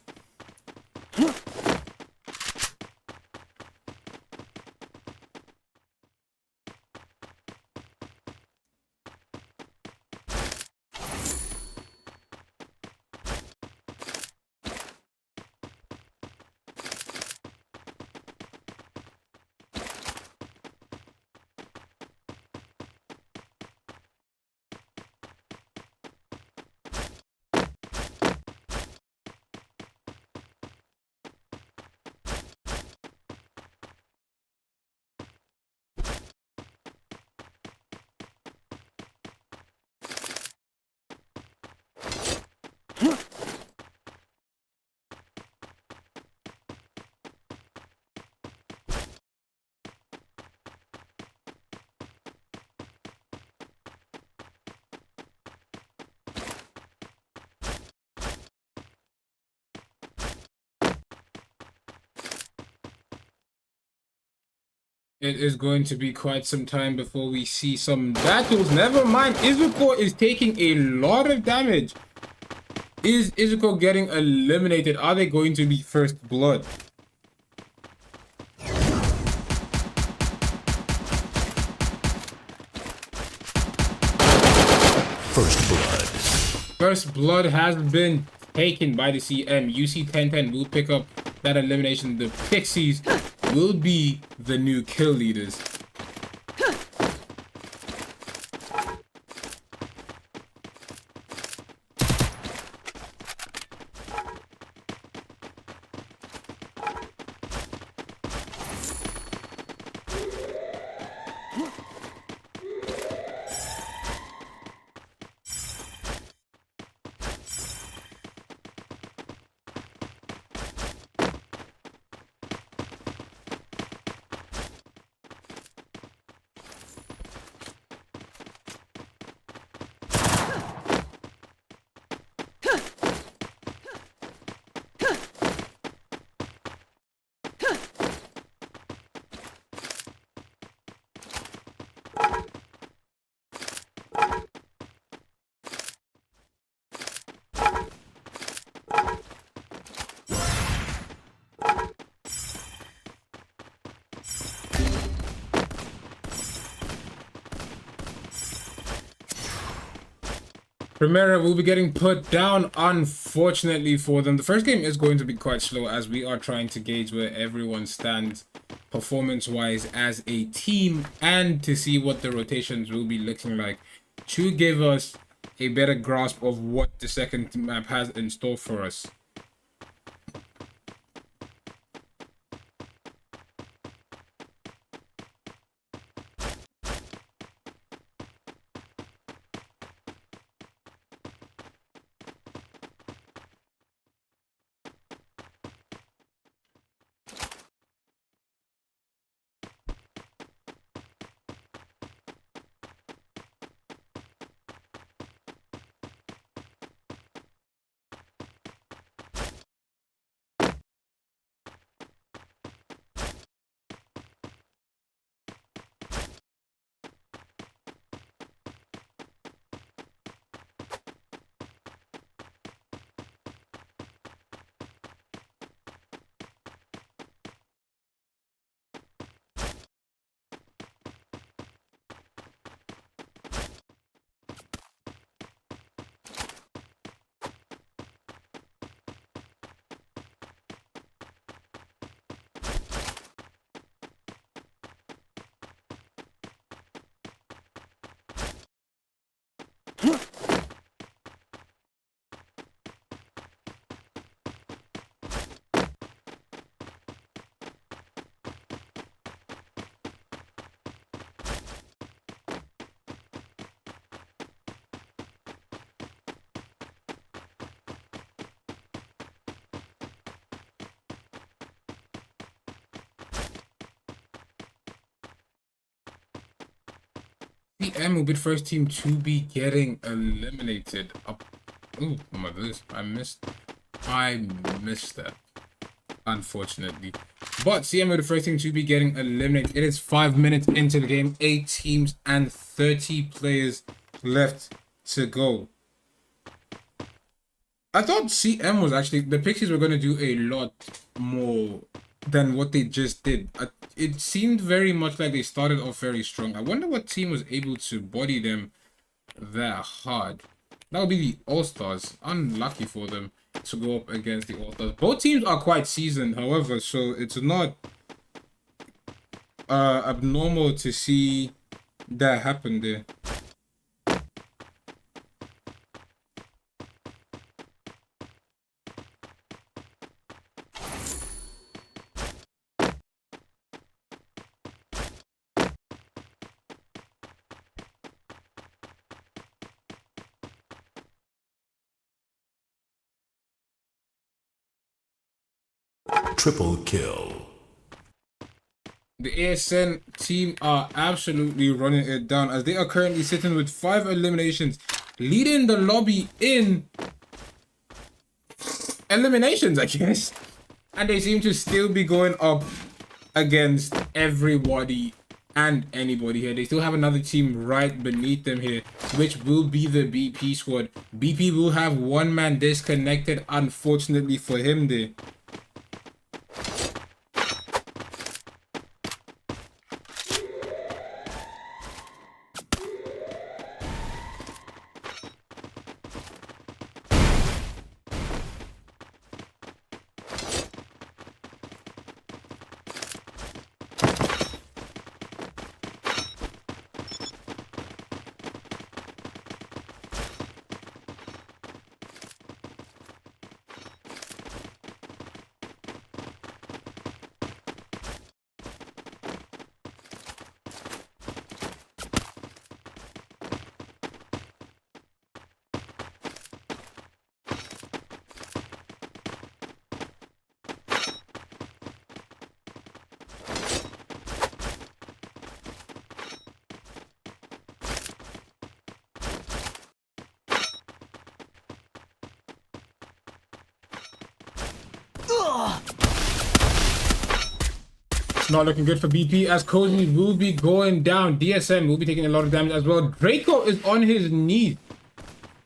It is going to be quite some time before we see some battles. Never mind, Izuko is taking a lot of damage. Is Izuko getting eliminated? Are they going to be first blood? First blood. First blood has been taken by the CM. UC 1010 will pick up that elimination. The Pixies will be the new kill leaders. Primera will be getting put down, unfortunately for them. The first game is going to be quite slow as we are trying to gauge where everyone stands performance-wise as a team and to see what the rotations will be looking like to give us a better grasp of what the second map has in store for us. CM will be the first team to be getting eliminated. Oh my goodness, I missed that, unfortunately. But CM will be the first team to be getting eliminated. It is 5 minutes into the game, 8 teams and 30 players left to go. I thought CM was actually, the Pixies were going to do a lot more than what they just did. It seemed very much like they started off very strong. I wonder what team was able to body them that hard. That would be the All-Stars. Unlucky for them to go up against the All-Stars. Both teams are quite seasoned, however, so it's not abnormal to see that happen there. Triple kill. The ASN team are absolutely running it down as they are currently sitting with 5 eliminations, leading the lobby in eliminations, I guess. And they seem to still be going up against everybody and anybody here. They still have another team right beneath them here, which will be the BP squad. BP will have one man disconnected, unfortunately for him there. It's not looking good for BP as Cozy will be going down. DSM will be taking a lot of damage as well. Draco is on his knees.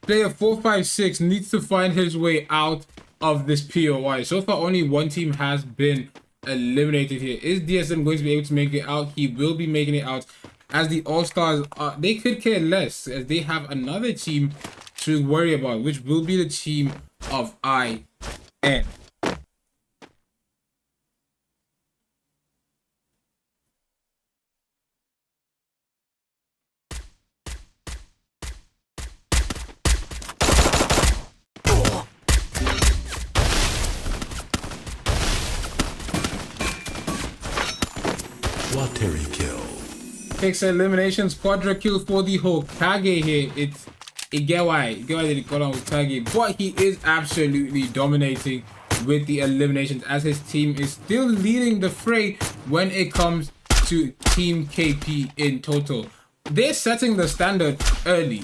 Player 456 needs to find his way out of this POI. So far, only one team has been eliminated here. Is DSM going to be able to make it out? He will be making it out. As the All-Stars, they could care less as they have another team to worry about, which will be the team of IN. Watery kill. Takes eliminations, quadra kill for the Hokage here. It's Igewai. Igewai did go on with Kage, but he is absolutely dominating with the eliminations as his team is still leading the fray when it comes to Team KP in total. They're setting the standard early.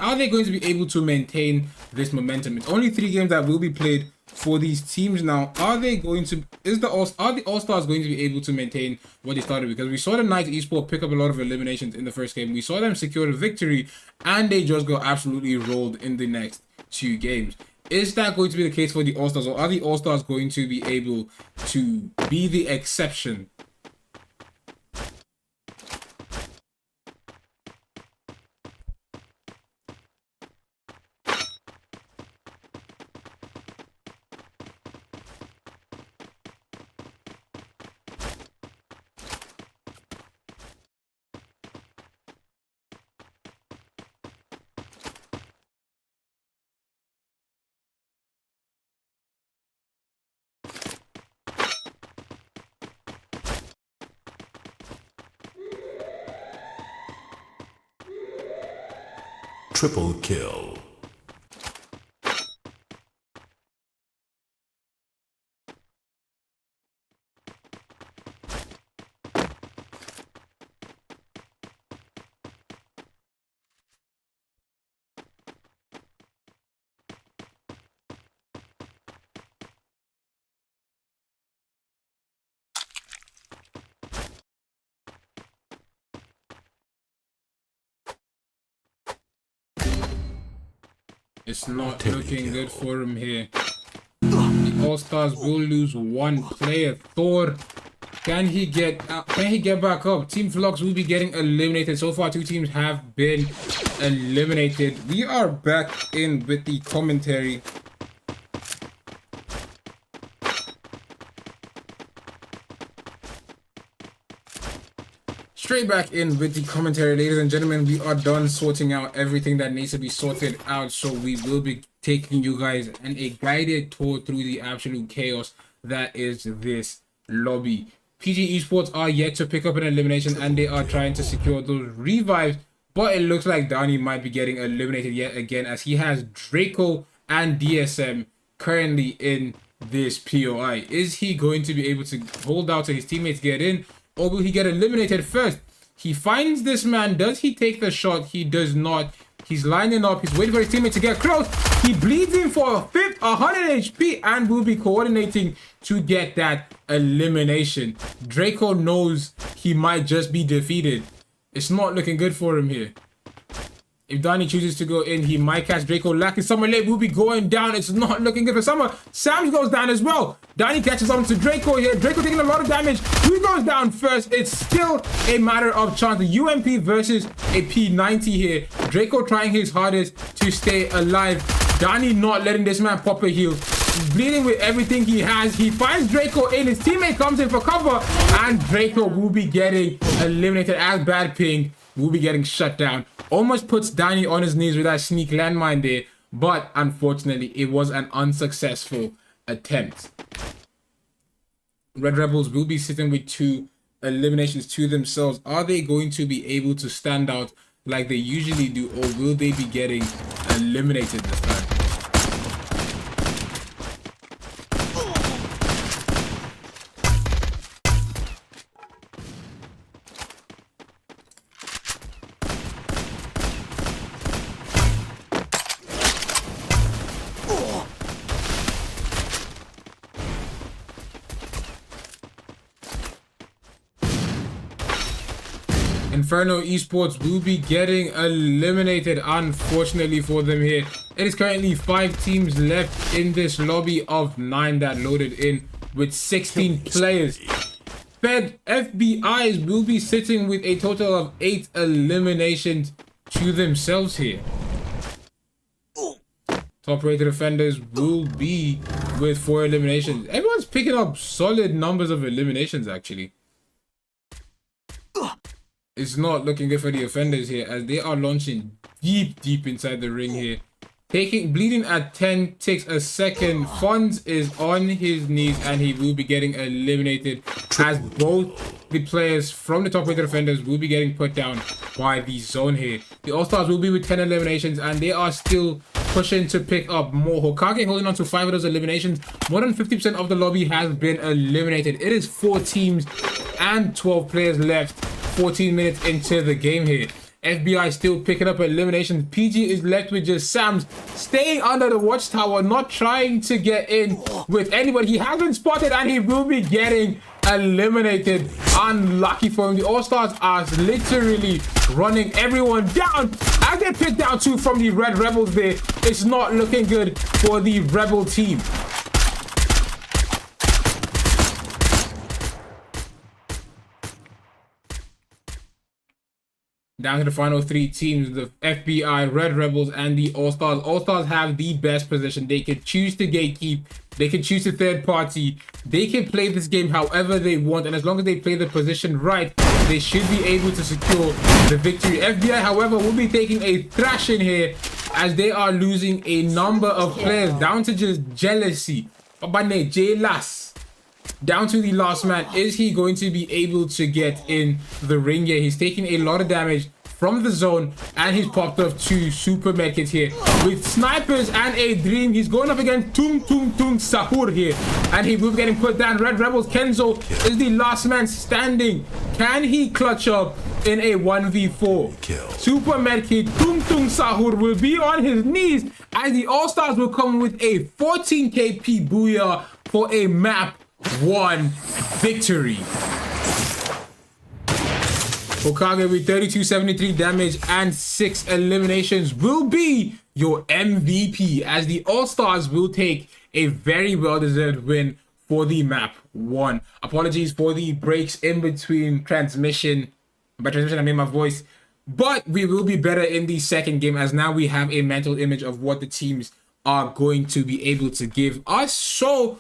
Are they going to be able to maintain this momentum? It's only 3 games that will be played for these teams now. Are the All-Stars going to be able to maintain what they started? Because we saw the Knights Esport pick up a lot of eliminations in the first game. We saw them secure the victory and they just got absolutely rolled in the next 2 games. Is that going to be the case for the All-Stars, or are the All-Stars going to be able to be the exception? Triple kill. It's not looking good for him here. The All-Stars will lose one player. Thor, can he get back up? Team Flux will be getting eliminated. So far, 2 teams have been eliminated. We are back in with the commentary. Straight back in with the commentary, ladies and gentlemen. We are done sorting out everything that needs to be sorted out, so we will be taking you guys on a guided tour through the absolute chaos that is this lobby. PG Esports are yet to pick up an elimination, and they are trying to secure those revives, but it looks like Donnie might be getting eliminated yet again, as he has Draco and DSM currently in this POI. Is he going to be able to hold out till his teammates get in, or will he get eliminated first? He finds this man. Does he take the shot? He does not. He's lining up. He's waiting for his teammate to get close. He bleeds in for a 100 HP and will be coordinating to get that elimination. Draco knows he might just be defeated. It's not looking good for him here. If Donnie chooses to go in, he might catch Draco lacking. Summer late will be going down. It's not looking good for Summer. Sam's goes down as well. Donnie catches on to Draco here. Draco taking a lot of damage. Who goes down first? It's still a matter of chance. The UMP versus a P90 here. Draco trying his hardest to stay alive. Donnie not letting this man pop a heal. Bleeding with everything he has. He finds Draco in. His teammate comes in for cover. And Draco will be getting eliminated as Bad Ping will be getting shut down. Almost puts Donnie on his knees with that sneak landmine there, but unfortunately it was an unsuccessful attempt. Red Rebels will be sitting with 2 eliminations to themselves. Are they going to be able to stand out like they usually do, or will they be getting eliminated this time? Inferno Esports will be getting eliminated, unfortunately for them here. It is currently 5 teams left in this lobby of 9 that loaded in with 16 players. Fed FBIs will be sitting with a total of 8 eliminations to themselves here. Top rated offenders will be with 4 eliminations. Everyone's picking up solid numbers of eliminations actually. It's not looking good for the offenders here, as they are launching deep inside the ring here. Bleeding at 10 takes a second. Fonz is on his knees and he will be getting eliminated, as both the players from the top rated offenders will be getting put down by the zone here. The All-Stars will be with 10 eliminations and they are still pushing to pick up more. Hokage holding on to 5 of those eliminations. More than 50% of the lobby has been eliminated. It is 4 teams and 12 players left. 14 minutes into the game here. FBI still picking up eliminations. PG is left with just Sam's staying under the watchtower, not trying to get in with anybody. He has been spotted and he will be getting eliminated. Unlucky for him. The All-Stars are literally running everyone down as they pick down 2 from the Red Rebels there. It's not looking good for the Rebel team. Down to the final 3 teams, the FBI, Red Rebels, and the All-Stars. All-Stars have the best position. They can choose to gatekeep. They can choose a third party. They can play this game however they want. And as long as they play the position right, they should be able to secure the victory. FBI, however, will be taking a thrashing here as they are losing a number of players down to just jealousy. Babane, J-Las. Down to the last man. Is he going to be able to get in the ring here? He's taking a lot of damage from the zone and he's popped off 2 super medkits here with snipers and a dream. He's going up against Tung Sahur here and he will be getting put down. Red Rebels Kenzo is the last man standing. Can he clutch up in a 1v4? Super medkit Tung Sahur will be on his knees as the All-Stars will come with a 14 KP booyah for a map 1 victory. Hokage with 3273 damage and 6 eliminations will be your MVP, as the All-Stars will take a very well-deserved win for the map 1. Apologies for the breaks in between transmission. By transmission, I mean my voice. But we will be better in the second game, as now we have a mental image of what the teams are going to be able to give us. So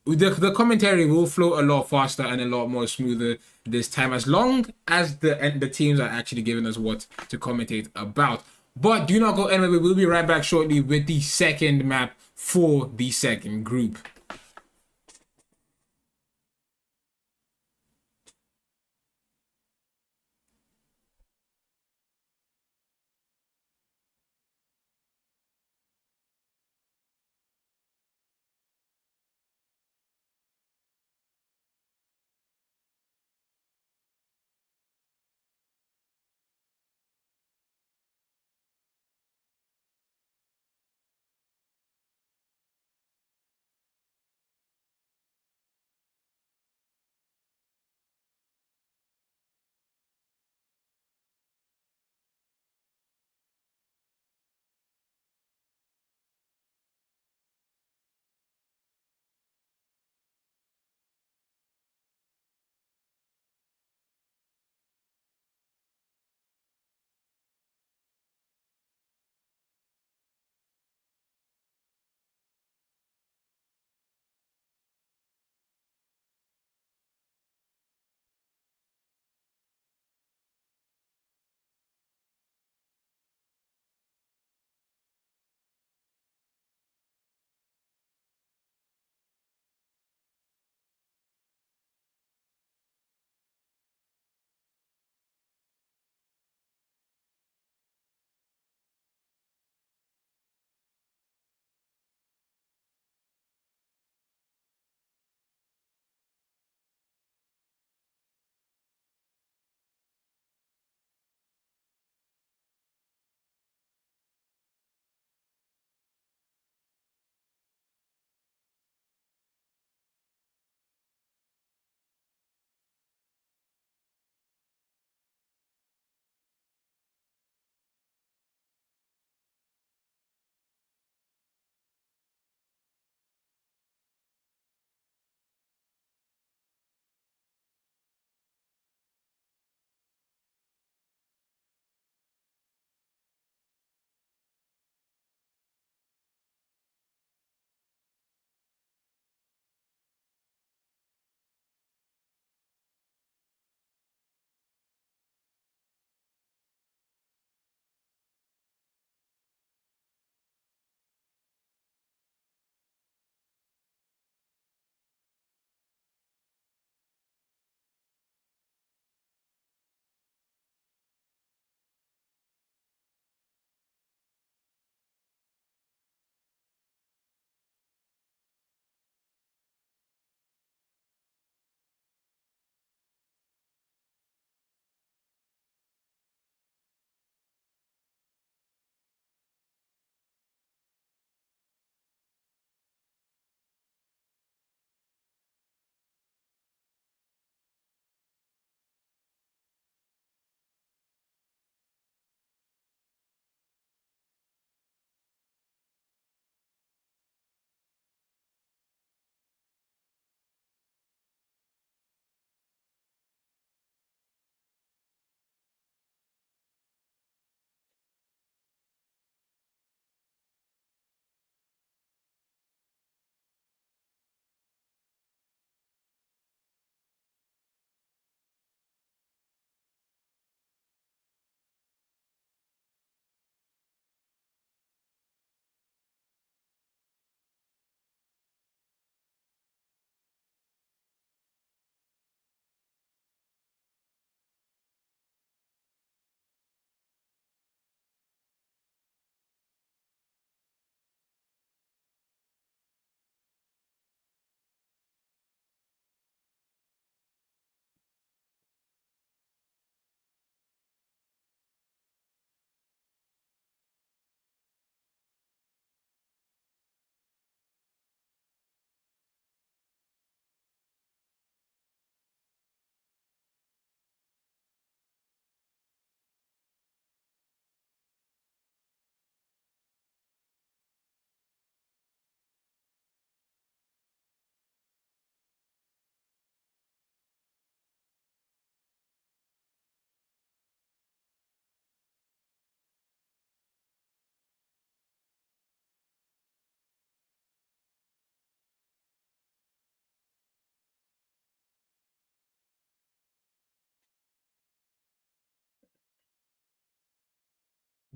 the commentary will flow a lot faster and a lot more smoother this time, as long as the teams are actually giving us what to commentate about. But do not go anywhere. We will be right back shortly with the second map for the second group.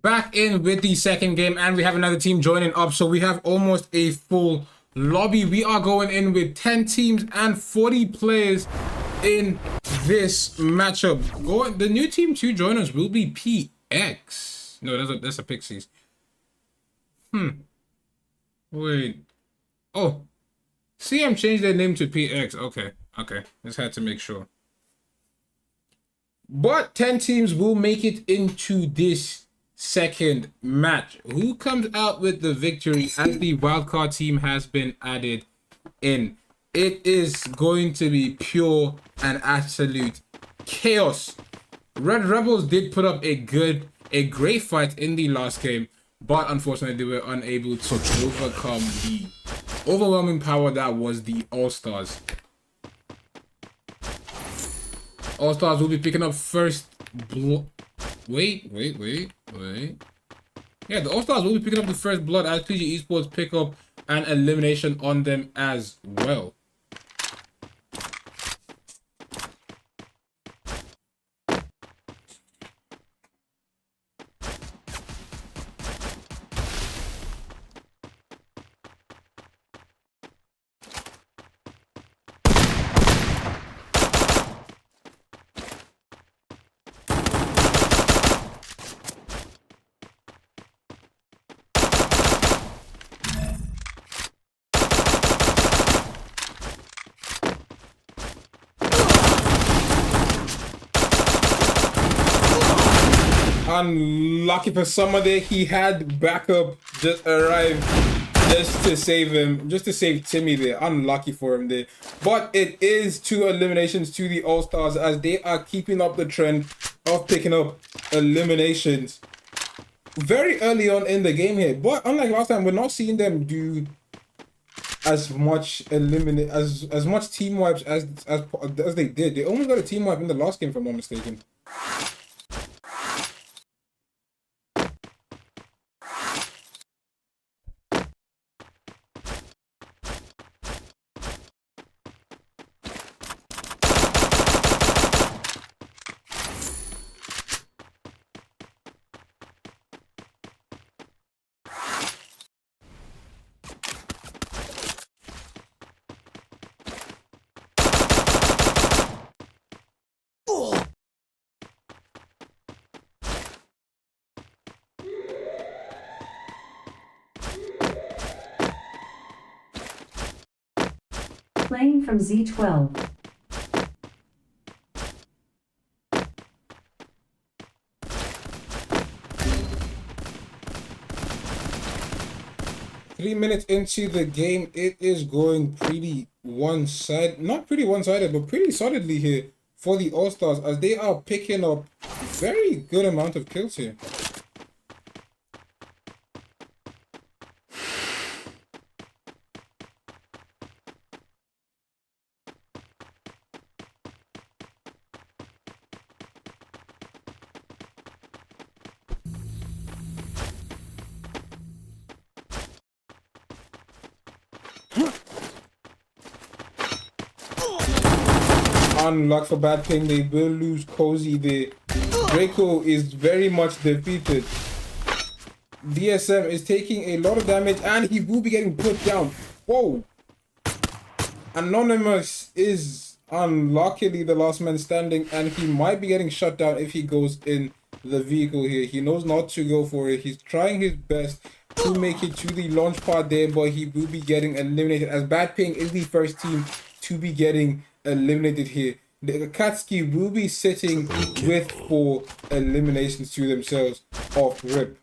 Back in with the second game, and we have another team joining up, so we have almost a full lobby. We are going in with 10 teams and 40 players in this matchup. The new team to join us will be PX. No, that's a Pixies. Wait. Oh, CM changed their name to PX. Okay, just had to make sure. But 10 teams will make it into this second match. Who comes out with the victory as the wildcard team has been added in? It is going to be pure and absolute chaos. Red Rebels did put up a great fight in the last game, but unfortunately they were unable to overcome the overwhelming power that was the All-Stars. All-Stars will be picking up first blood. Wait. Yeah, the All-Stars will be picking up the first blood as PG Esports pick up an elimination on them as well. Unlucky for somebody, he had backup just arrive just to save him, just to save Timmy there. Unlucky for him there. But it is 2 eliminations to the All-Stars as they are keeping up the trend of picking up eliminations very early on in the game here. But unlike last time, we're not seeing them do as much as much team wipes as they did. They only got a team wipe in the last game, if I'm not mistaken. Playing from Z12. Three minutes into the game, it is going pretty one-sided. Not pretty one-sided, but pretty solidly here for the All-Stars as they are picking up very good amount of kills here. Unluck for bad thing, they will lose Cozy there. Draco is very much defeated. DSM is taking a lot of damage and he will be getting put down. Whoa! Anonymous is unluckily the last man standing and he might be getting shut down if he goes in the vehicle here. He knows not to go for it. He's trying his best to make it to the launch pad there, but he will be getting eliminated as Bad Ping is the first team to be getting eliminated here. The Akatsuki will be sitting with 4 eliminations to themselves off rip.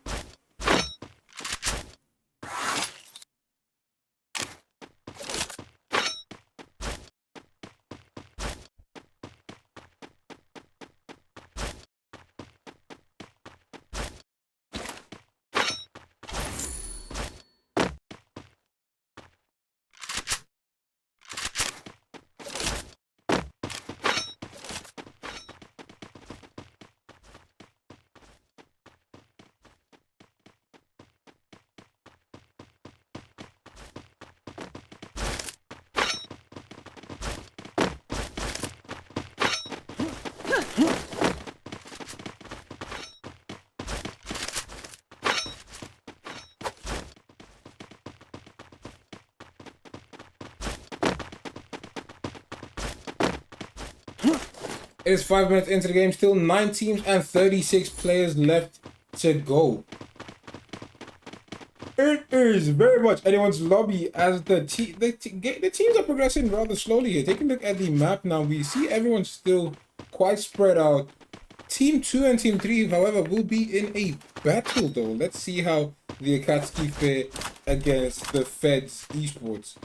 It's 5 minutes into the game. Still 9 teams and 36 players left to go. It is very much anyone's lobby as the teams are progressing rather slowly here. Take a look at the map now. We see everyone still quite spread out. Team 2 and Team 3, however, will be in a battle though. Let's see how the Akatsuki fare against the Feds Esports.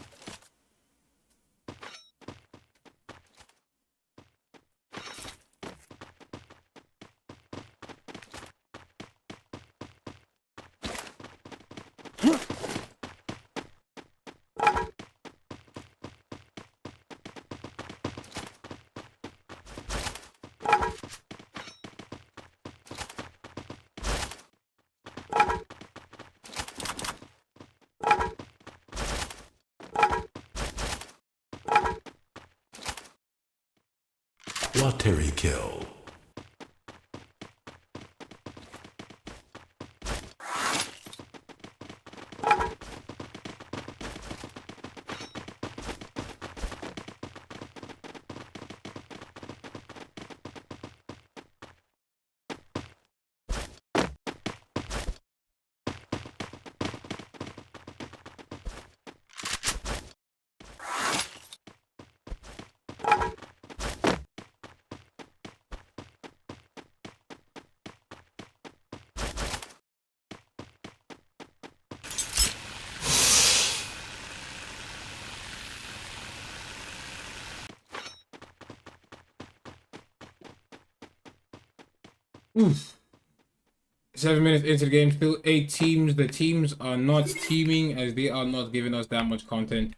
Watery kill. Oof. 7 minutes into the game, still 8 teams. The teams are not teaming as they are not giving us that much content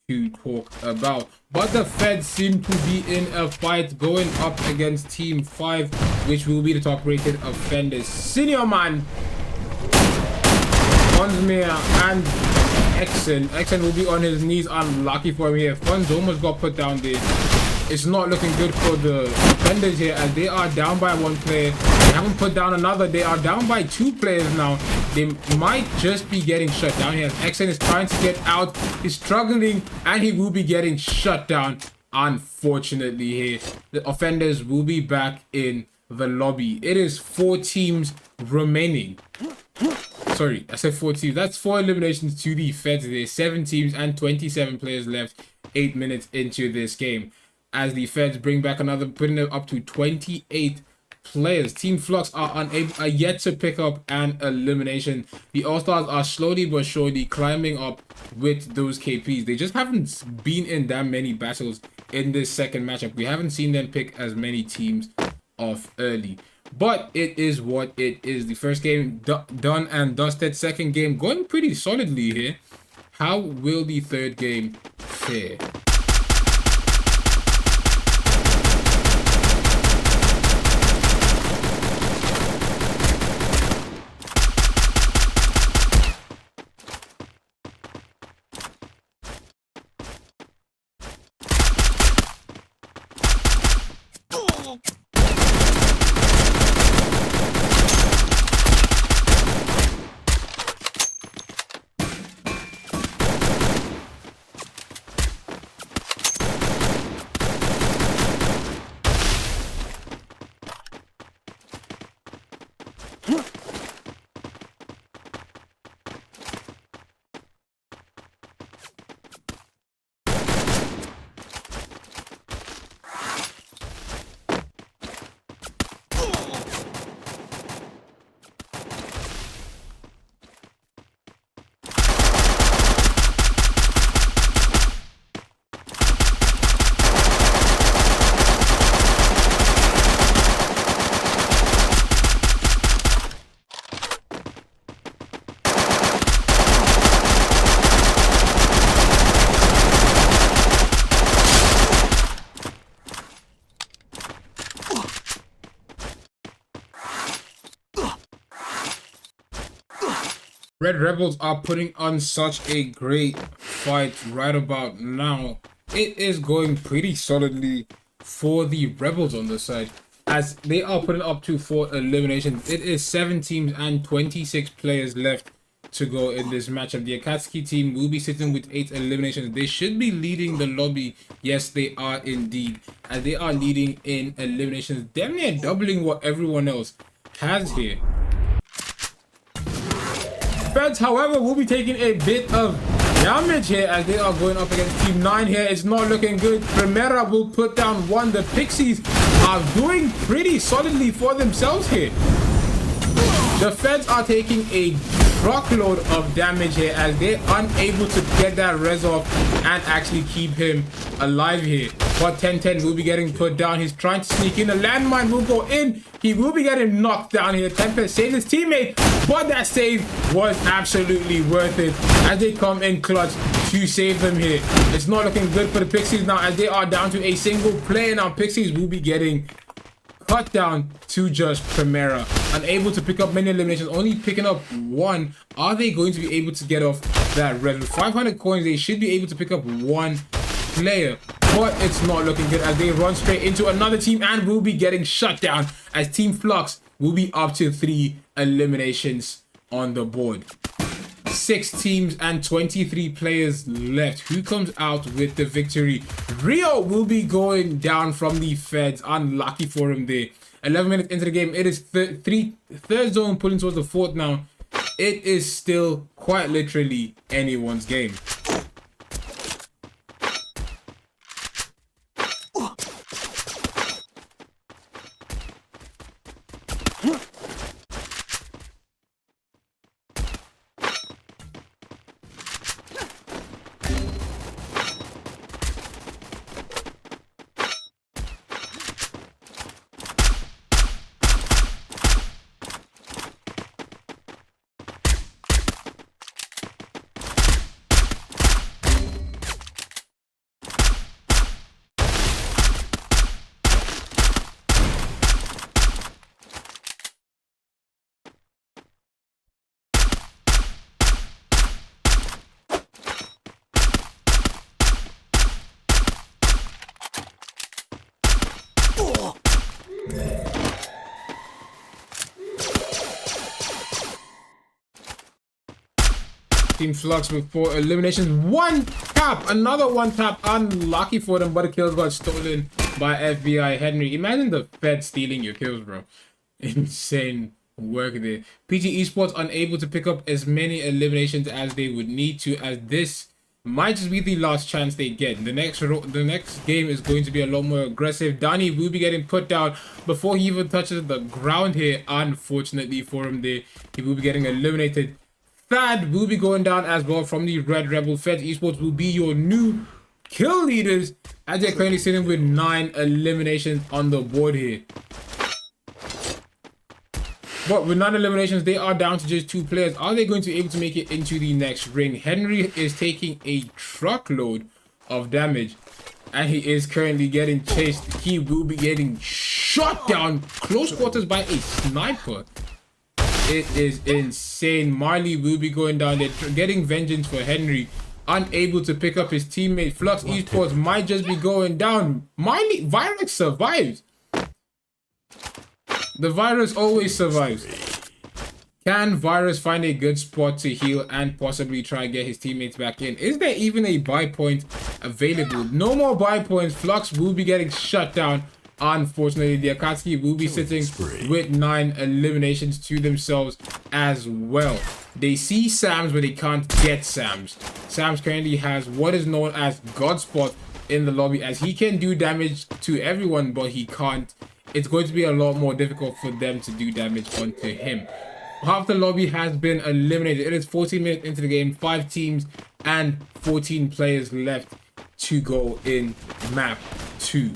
to talk about. But the Feds seem to be in a fight going up against Team 5, which will be the top rated offenders. Senior Man, Fonzmere and Exen will be on his knees. Unlucky for him here. Fonz almost got put down there. It's not looking good for the defenders here as they are down by 1 player. They haven't put down another. They are down by 2 players now. They might just be getting shut down here. Exen is trying to get out. He's struggling and he will be getting shut down. Unfortunately here, the offenders will be back in the lobby. It is 4 teams remaining. Sorry, I said 4 teams. That's 4 eliminations to the Feds. There's 7 teams and 27 players left 8 minutes into this game. As the Feds bring back another, putting it up to 28 players. Team Flux are yet to pick up an elimination. The All-Stars are slowly but surely climbing up with those KPs. They just haven't been in that many battles in this second matchup. We haven't seen them pick as many teams off early. But it is what it is. The first game done and dusted. Second game going pretty solidly here. How will the third game fare? Red Rebels are putting on such a great fight right about now. It is going pretty solidly for the Rebels on the side as they are putting up to 4 eliminations. It is 7 teams and 26 players left to go in this matchup. The Akatsuki team will be sitting with 8 eliminations. They should be leading the lobby. Yes, they are indeed. And they are leading in eliminations. Damn near doubling what everyone else has here. Feds, however, will be taking a bit of damage here as they are going up against Team 9 here. It's not looking good. Primera will put down one. The Pixies are doing pretty solidly for themselves here. The Feds are taking a truckload of damage here as they're unable to get that res off and actually keep him alive here. But 10-10 will be getting put down. He's trying to sneak in. A landmine will go in. He will be getting knocked down here. 10-10 saved his teammate, but that save was absolutely worth it as they come in clutch to save them here. It's not looking good for the Pixies now as they are down to a single player. Now Pixies will be getting cut down to just Primera. Unable to pick up many eliminations, only picking up one. Are they going to be able to get off that red? With 500 coins, they should be able to pick up one player, but it's not looking good as they run straight into another team and will be getting shut down as Team Flux will be up to 3 eliminations on the board. 6 teams and 23 players left. Who comes out with the victory? Rio will be going down from the Feds. Unlucky for him there. 11 minutes into the game. It is third zone pulling towards the fourth now. It is still quite literally anyone's game. Team Flux with 4 eliminations. 1 tap, another 1 tap. Unlucky for them, but the kills got stolen by FBI Henry. Imagine the Fed stealing your kills, bro. Insane work there. PG Esports unable to pick up as many eliminations as they would need to, as this might just be the last chance they get. The next game is going to be a lot more aggressive. Danny will be getting put down before he even touches the ground here. Unfortunately for him there, he will be getting eliminated. Thad will be going down as well from the Red Rebel. Feds Esports will be your new kill leaders as they're currently sitting with 9 eliminations on the board here. But with 9 eliminations, they are down to just 2 players. Are they going to be able to make it into the next ring? Henry is taking a truckload of damage and he is currently getting chased. He will be getting shot down close quarters by a sniper. It is insane. Marley will be going down there, getting vengeance for Henry. Unable to pick up his teammate. Flux Esports might just be going down. Marley, Virus survives. The Virus always survives. Can Virus find a good spot to heal and possibly try and get his teammates back in? Is there even a buy point available? No more buy points. Flux will be getting shut down. Unfortunately, the Akatsuki will be sitting with 9 eliminations to themselves as well. They see Sam's, but they can't get Sam's. Sam's currently has what is known as Godspot in the lobby, as he can do damage to everyone, but he can't. It's going to be a lot more difficult for them to do damage onto him. Half the lobby has been eliminated. It is 14 minutes into the game, 5 teams and 14 players left to go in map 2.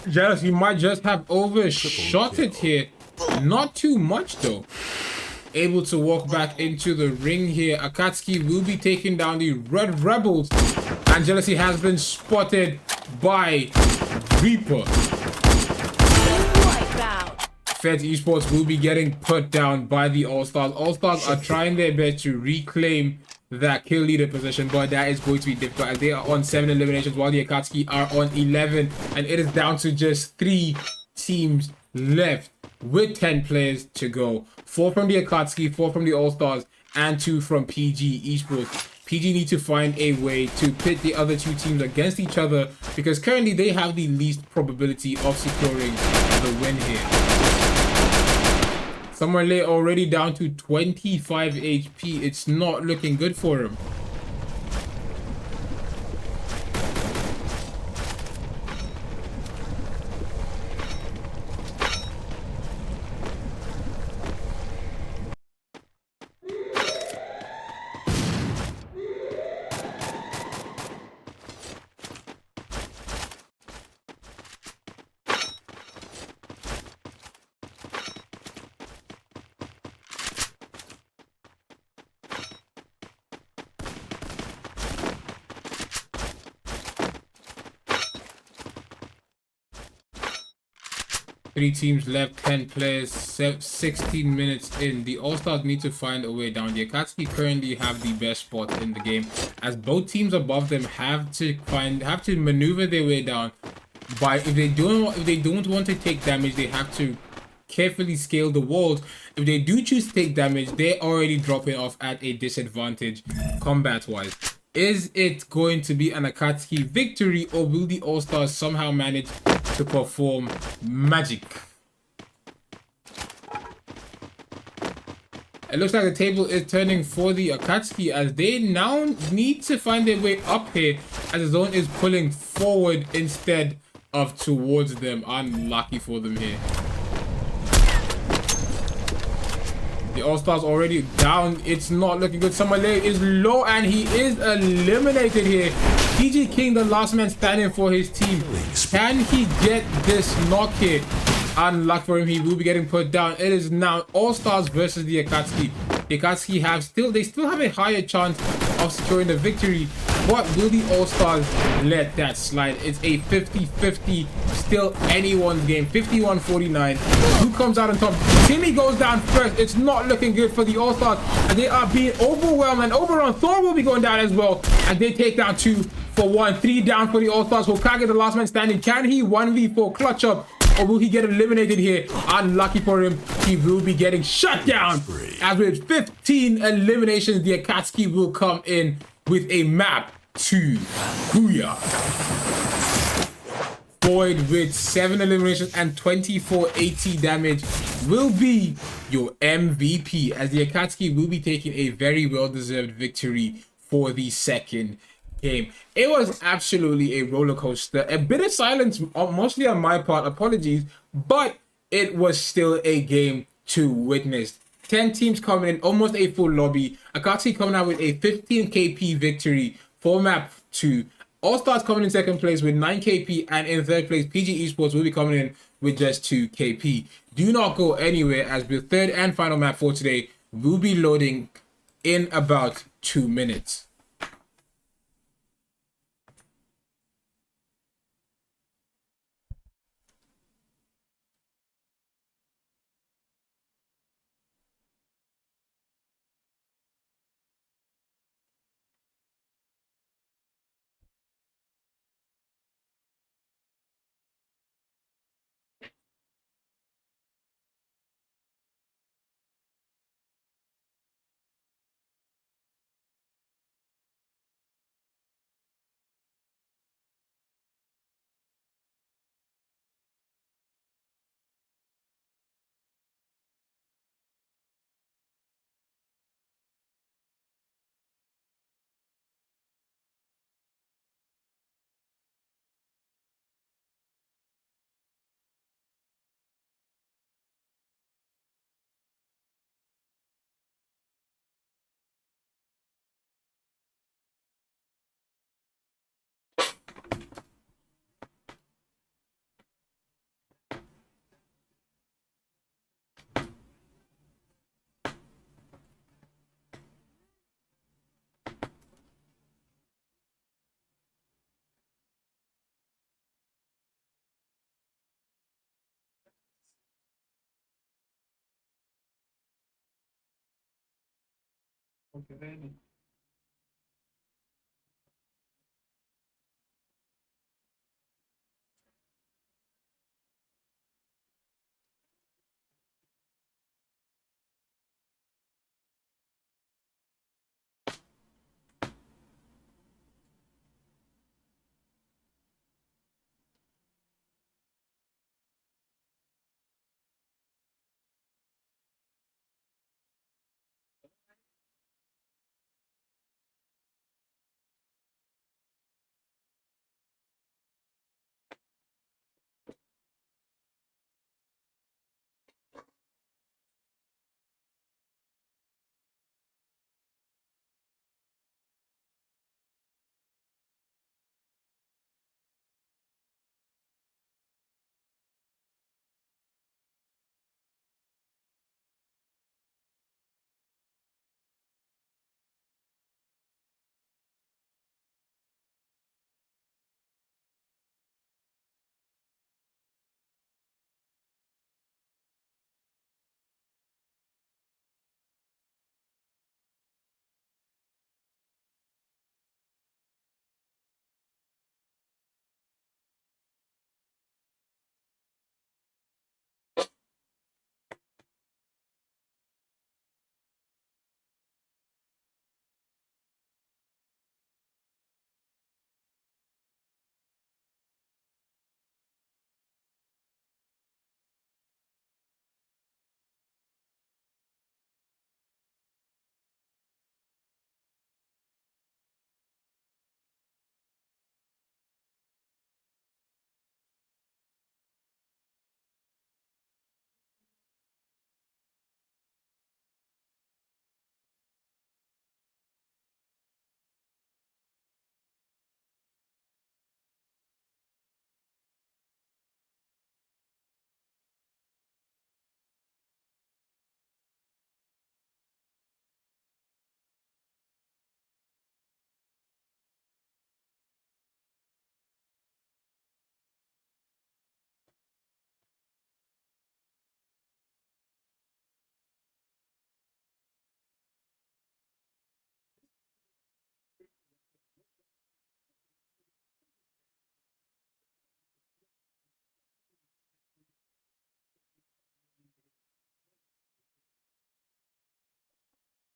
Jealous, you might just have overshot it here. Not too much though. Able to walk back into the ring here. Akatsuki will be taking down the Red Rebels. And Jealousy has been spotted by Reaper. Feds Esports will be getting put down by the All-Stars. All-Stars are trying their best to reclaim that kill leader position, but that is going to be difficult as they are on 7 eliminations while the Akatsuki are on 11, and it is down to just 3 teams left with 10 players to go. 4 from the Akatsuki, 4 from the All-Stars, and 2 from PG Esports. PG need to find a way to pit the other 2 teams against each other because currently they have the least probability of securing the win here. Somewhere late already down to 25 HP. It's not looking good for him. Three teams left, 10 players, 16 minutes in. The All-Stars need to find a way down. The Akatsuki currently have the best spot in the game, as both teams above them have to maneuver their way down. If they don't want to take damage, they have to carefully scale the walls. If they do choose to take damage, they're already dropping off at a disadvantage combat-wise. Is it going to be an Akatsuki victory, or will the All-Stars somehow manage to perform magic? It looks like the table is turning for the Akatsuki as they now need to find their way up here as the zone is pulling forward instead of towards them. Unlucky for them here. The All-Stars already down. It's not looking good. Samalay is low and he is eliminated here. PG King, the last man standing for his team. Can he get this knock here? Unlucky for him. He will be getting put down. It is now All-Stars versus the Akatsuki. The Akatsuki they still have a higher chance of securing the victory. But will the All-Stars let that slide? It's a 50-50, still anyone's game. 51-49. Who comes out on top? Timmy goes down first. It's not looking good for the All-Stars. And they are being overwhelmed and overrun. Thor will be going down as well. And they take down 2 for 1. 3 down for the All-Stars. Hokage, the last man standing. Can he 1v4 clutch up? Or will he get eliminated here? Unlucky for him. He will be getting shut down. As with 15 eliminations, the Akatsuki will come in with a map to Booyah. Void with 7 eliminations and 2480 damage will be your MVP, as the Akatsuki will be taking a very well-deserved victory for the second game. It was absolutely a roller coaster. A bit of silence, mostly on my part, apologies, but it was still a game to witness. 10 teams coming in, almost a full lobby. Akatsuki coming out with a 15 KP victory for map 2. All-Stars coming in second place with 9 KP, and in third place, PG Esports will be coming in with just 2 KP. Do not go anywhere, as the third and final map for today will be loading in about 2 minutes.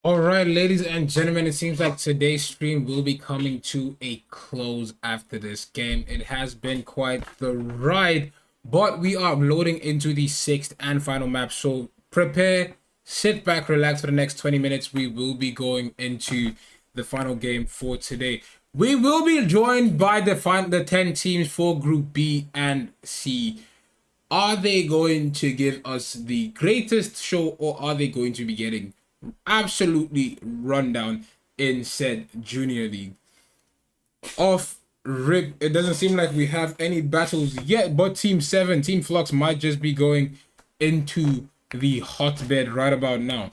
All right, ladies and gentlemen, it seems like today's stream will be coming to a close after this game. It has been quite the ride, but we are loading into the sixth and final map. So prepare, sit back, relax for the next 20 minutes. We will be going into the final game for today. We will be joined by the 10 teams for Group B and C. Are they going to give us the greatest show, or are they going to be getting absolutely rundown in said junior league? Off rip, it doesn't seem like we have any battles yet, but Team 7, Team Flux might just be going into the hotbed right about now.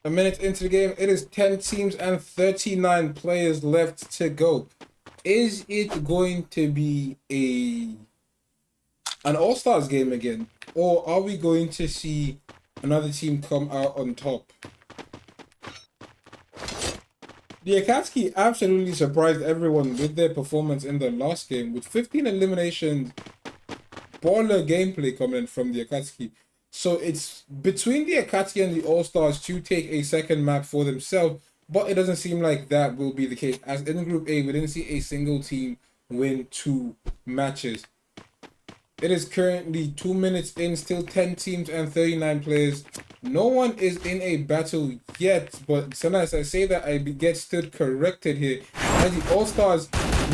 A minute into the game, it is 10 teams and 39 players left to go. Is it going to be an All-Stars game again, or are we going to see another team come out on top? The Akatsuki absolutely surprised everyone with their performance in the last game, with 15 eliminations, baller gameplay coming from the Akatsuki. So it's between the Akatsuki and the All-Stars to take a second map for themselves, but it doesn't seem like that will be the case, as in Group A, we didn't see a single team win 2 matches. It is currently 2 minutes in, still 10 teams and 39 players. No one is in a battle yet, but sometimes I say that I get stood corrected here, as the All-Stars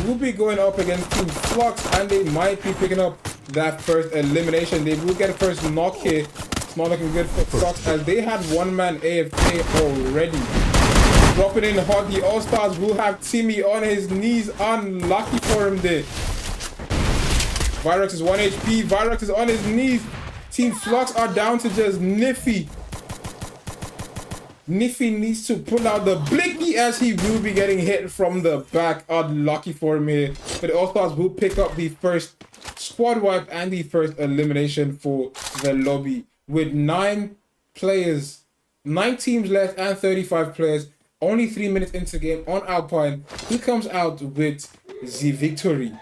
will be going up against Team Flux, and they might be picking up that first elimination. They will get a first knock here. It's not looking good for Flux, as they had one man AFK already. Dropping in hot, the All-Stars will have Timmy on his knees. Unlucky for him there. Virox is 1 HP. Virox is on his knees. Team Flux are down to just Niffy. Niffy needs to pull out the blicky, as he will be getting hit from the back. Unlucky for him here. But the All-Stars will pick up the first squad wipe and the first elimination for the lobby. With 9 players, 9 teams left and 35 players. Only 3 minutes into the game on Alpine. Who comes out with the victory?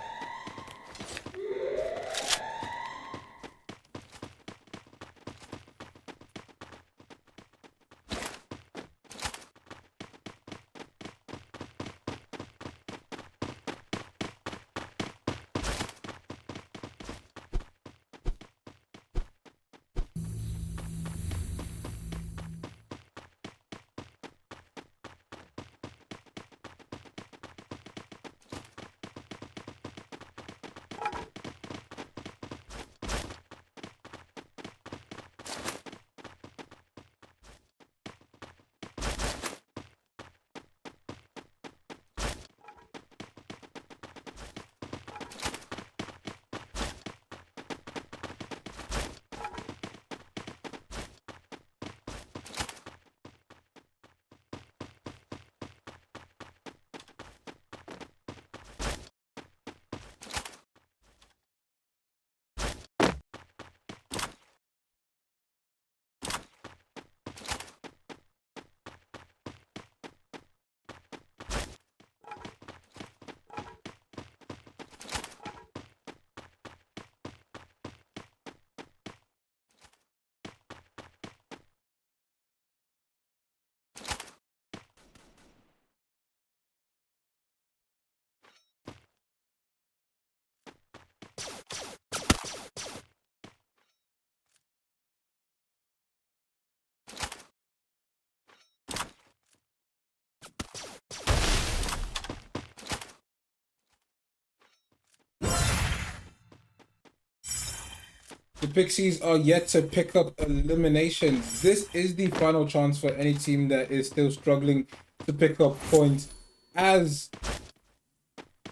The Pixies are yet to pick up eliminations. This is the final chance for any team that is still struggling to pick up points, as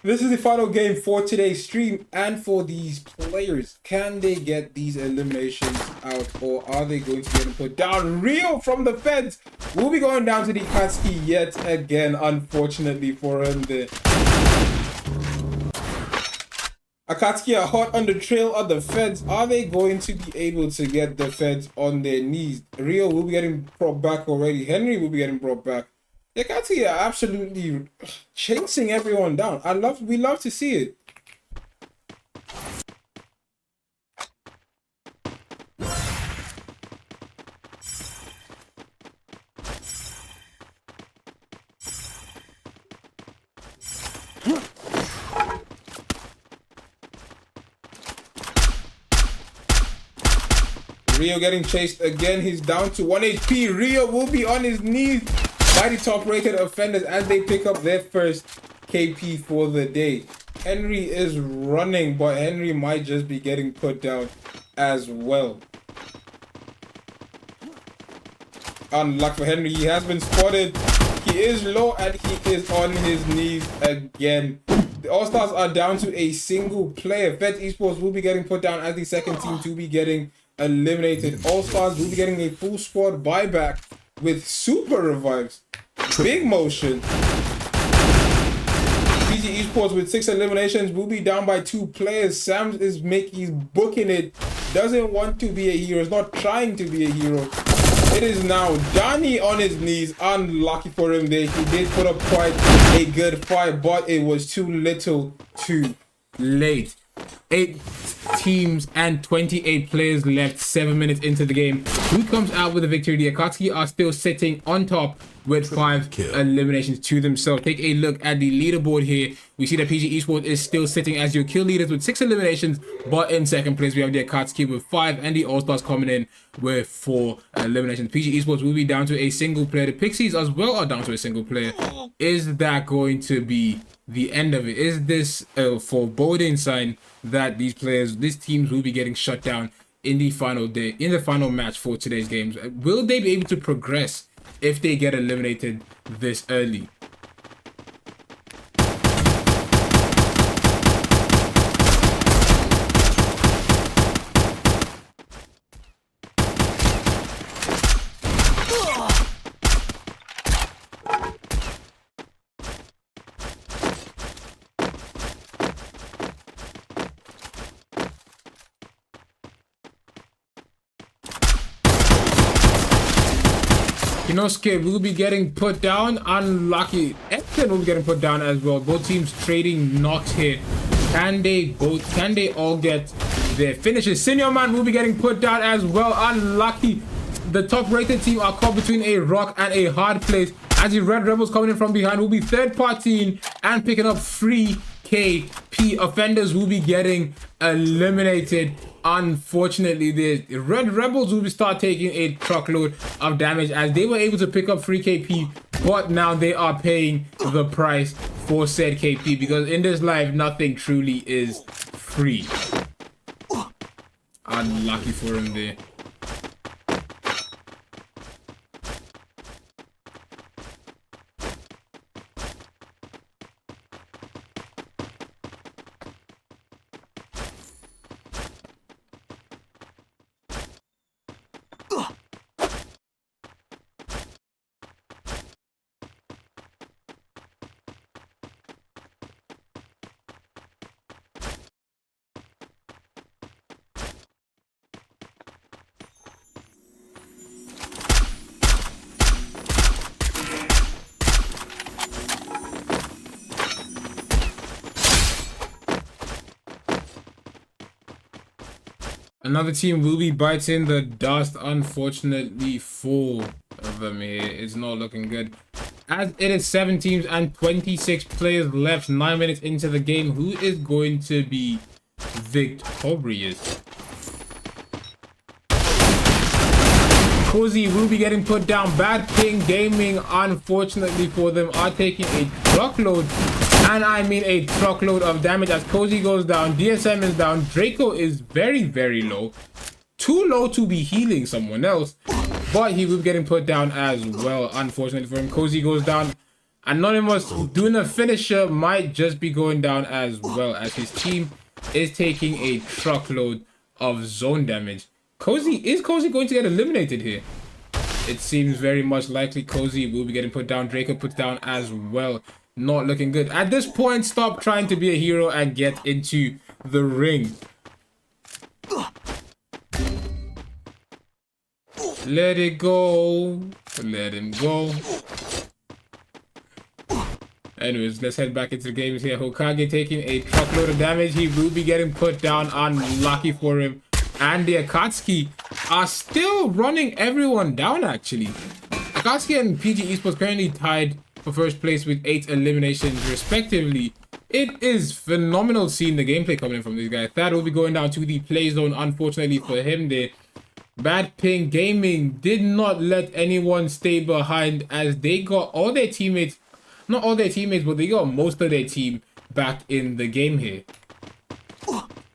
this is the final game for today's stream and for these players. Can they get these eliminations out, or are they going to get them put down? Rio from the Feds will be going down to the Katsuki yet again, unfortunately for him. The Akatsuki are hot on the trail of the Feds. Are they going to be able to get the Feds on their knees? Rio will be getting brought back already. Henry will be getting brought back. The Akatsuki are absolutely chasing everyone down. We love to see it. Rio getting chased again. He's down to 1 HP. Rio will be on his knees by the top rated offenders as they pick up their first KP for the day. Henry is running, but Henry might just be getting put down as well. Unlucky for Henry. He has been spotted. He is low and he is on his knees again. The All-Stars are down to a single player. Feds Esports will be getting put down as the second team to be getting eliminated. All-Stars will be getting a full squad buyback with super revives. Big motion. PG Esports with 6 eliminations will be down by 2 players. Sam is booking it. Doesn't want to be a hero. Is not trying to be a hero. It is now Johnny on his knees. Unlucky for him there. He did put up quite a good fight, but it was too little too late. 8 teams and 28 players left 7 minutes into the game. Who comes out with a victory? The Akatsuki are still sitting on top with 5 eliminations to themselves. Take a look at the leaderboard here. We see that PG Esports is still sitting as your kill leaders with 6 eliminations, but in second place we have the Akatsuki with 5 and the All-Stars coming in with 4 eliminations. PG Esports will be down to a single player. The Pixies as well are down to a single player. Is that going to be the end of it? Is this a foreboding sign that these teams will be getting shut down in the final day, in the final match for today's games? Will they be able to progress if they get eliminated this early? Inosuke will be getting put down. Unlucky. Epson will be getting put down as well. Both teams trading knocks here. Can they all get their finishes? Senior Man will be getting put down as well. Unlucky. The top rated team are caught between a rock and a hard place, as the Red Rebels coming in from behind will be third partying and picking up free KP. Offenders will be getting eliminated. Unfortunately, the Red Rebels will start taking a truckload of damage as they were able to pick up free KP, but now they are paying the price for said KP, because in this life nothing truly is free. Unlucky for him there. Another team will be biting the dust, unfortunately for them here. It's not looking good, as it is 7 teams and 26 players left 9 minutes into the game. Who is going to be victorious? Cozy will be getting put down. Bad King Gaming, unfortunately for them, are taking a truckload And I mean a truckload of damage as Cozy goes down. DSM is down. Draco is very, very low. Too low to be healing someone else. But he will be getting put down as well, unfortunately for him. Cozy goes down. Anonymous doing a finisher might just be going down as well, as his team is taking a truckload of zone damage. Is Cozy going to get eliminated here? It seems very much likely Cozy will be getting put down. Draco put down as well. Not looking good. At this point, stop trying to be a hero and get into the ring. Let it go. Let him go. Anyways, let's head back into the games here. Hokage taking a truckload of damage. He will be getting put down. Unlucky for him. And the Akatsuki are still running everyone down, actually. Akatsuki and PG Esports currently tied for first place with 8 eliminations, respectively. It is phenomenal seeing the gameplay coming in from these guys. That will be going down to the play zone, unfortunately for him there. Bad Ping Gaming did not let anyone stay behind as they got all their teammates, not all their teammates, but they got most of their team back in the game here.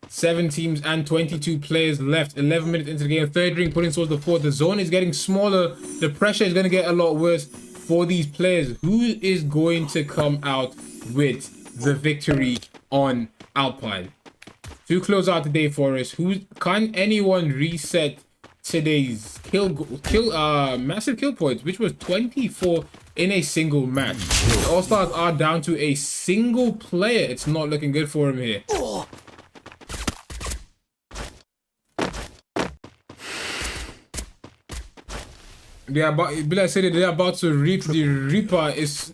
7 teams and 22 players left. 11 minutes into the game. Third ring putting towards the fourth. The zone is getting smaller. The pressure is going to get a lot worse for these players. Who is going to come out with the victory on Alpine? To close out the day for us, can anyone reset today's massive kill points, which was 24 in a single match? The All-Stars are down to a single player. It's not looking good for him here. They are about, like I said, they're about to reap the Reaper. Is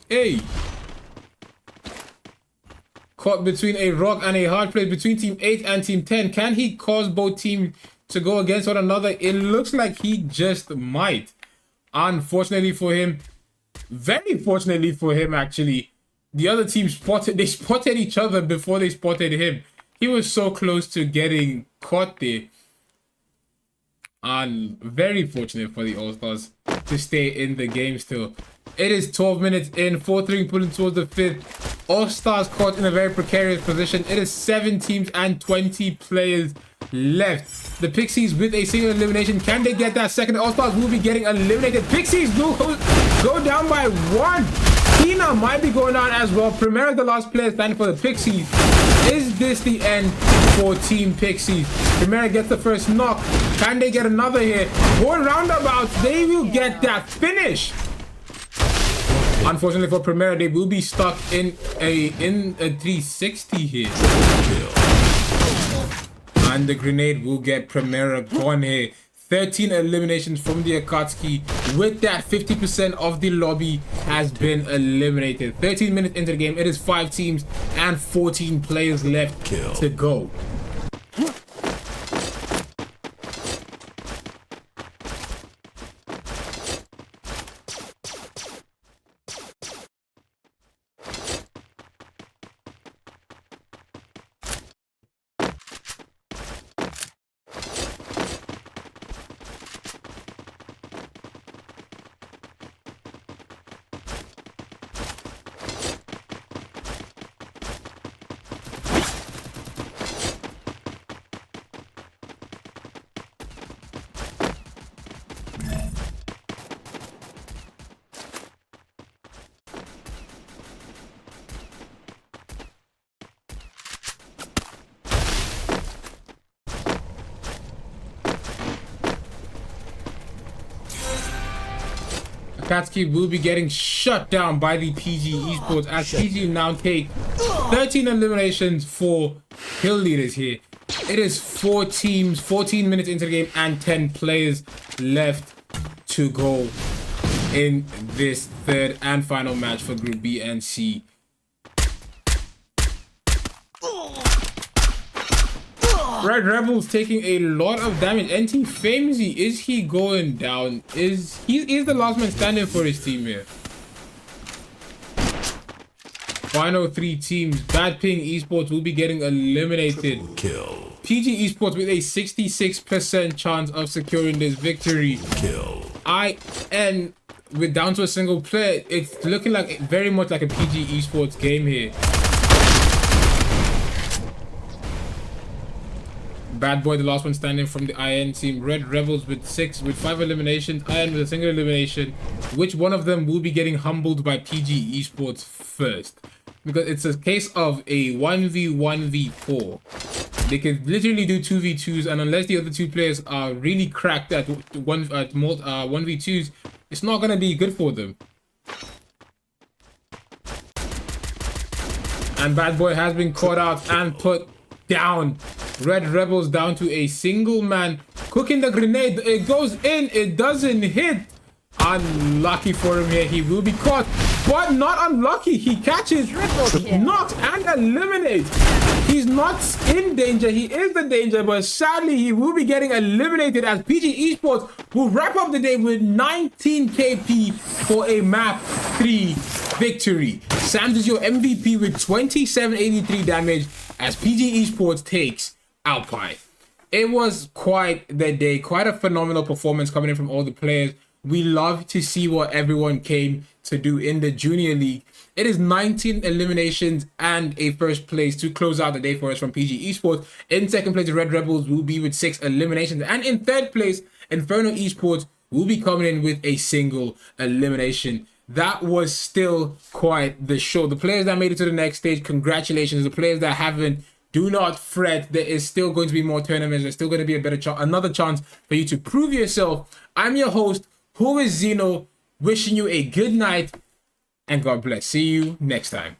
caught between a rock and a hard place between Team 8 and Team 10. Can he cause both teams to go against one another? It looks like he just might. Unfortunately for him, very fortunately for him, actually, the other team spotted each other before they spotted him. He was so close to getting caught there. And very fortunate for the All-Stars to stay in the game still. It is 12 minutes in, 4-3 pulling towards the 5th. All-Stars caught in a very precarious position. It is 7 teams and 20 players left. The Pixies with a single elimination. Can they get that second? All-Stars will be getting eliminated. Pixies will go down by 1. Tina might be going down as well. Primera, the last player standing for the Pixies. Is this the end for Team Pixies? Primera gets the first knock. Can they get another here? Going roundabouts, they will get that finish. Unfortunately for Primera, they will be stuck in a 360 here. And the grenade will get Primera gone here. 13 eliminations from the Akatsuki. With that, 50% of the lobby has been eliminated. 13 minutes into the game, it is 5 teams and 14 players left to go. Akatsuki will be getting shut down by the PG Esports as PG now take 13 eliminations for kill leaders here. It is 4 teams, 14 minutes into the game and 10 players left to go in this third and final match for Group B and C. Red Rebels taking a lot of damage. NT Famesy, is he going down? He's the last man standing for his team here. Final 3 teams. Bad Ping Esports will be getting eliminated. Kill. PG Esports with a 66% chance of securing this victory. Kill. With down to a single player, it's looking like very much like a PG Esports game here. Bad Boy, the last one standing from the IN team. Red Rebels with 5 eliminations. IN with a single elimination. Which one of them will be getting humbled by PG Esports first? Because it's a case of a 1v1v4. They can literally do 2v2s, and unless the other two players are really cracked at 1v2s, it's not gonna be good for them. And Bad Boy has been caught out and put down. Red Rebels down to a single man. Cooking the grenade. It goes in. It doesn't hit. Unlucky for him here. He will be caught. But not unlucky. He catches, knocks, and eliminates. He's not in danger. He is the danger. But sadly, he will be getting eliminated as PG Esports will wrap up the day with 19 KP for a map 3 victory. Sam's is your MVP with 2783 damage as PG Esports takes Alpine. It was quite the day, quite a phenomenal performance coming in from all the players. We love to see what everyone came to do in the Junior League. It is 19 eliminations and a first place to close out the day for us from PG Esports. In second place, the Red Rebels will be with 6 eliminations. And in third place, Inferno Esports will be coming in with a single elimination. That was still quite the show. The players that made it to the next stage, congratulations. The players that haven't, do not fret. There is still going to be more tournaments. There's still going to be a better chance, another chance for you to prove yourself. I'm your host, Who is Zeno, wishing you a good night and God bless. See you next time.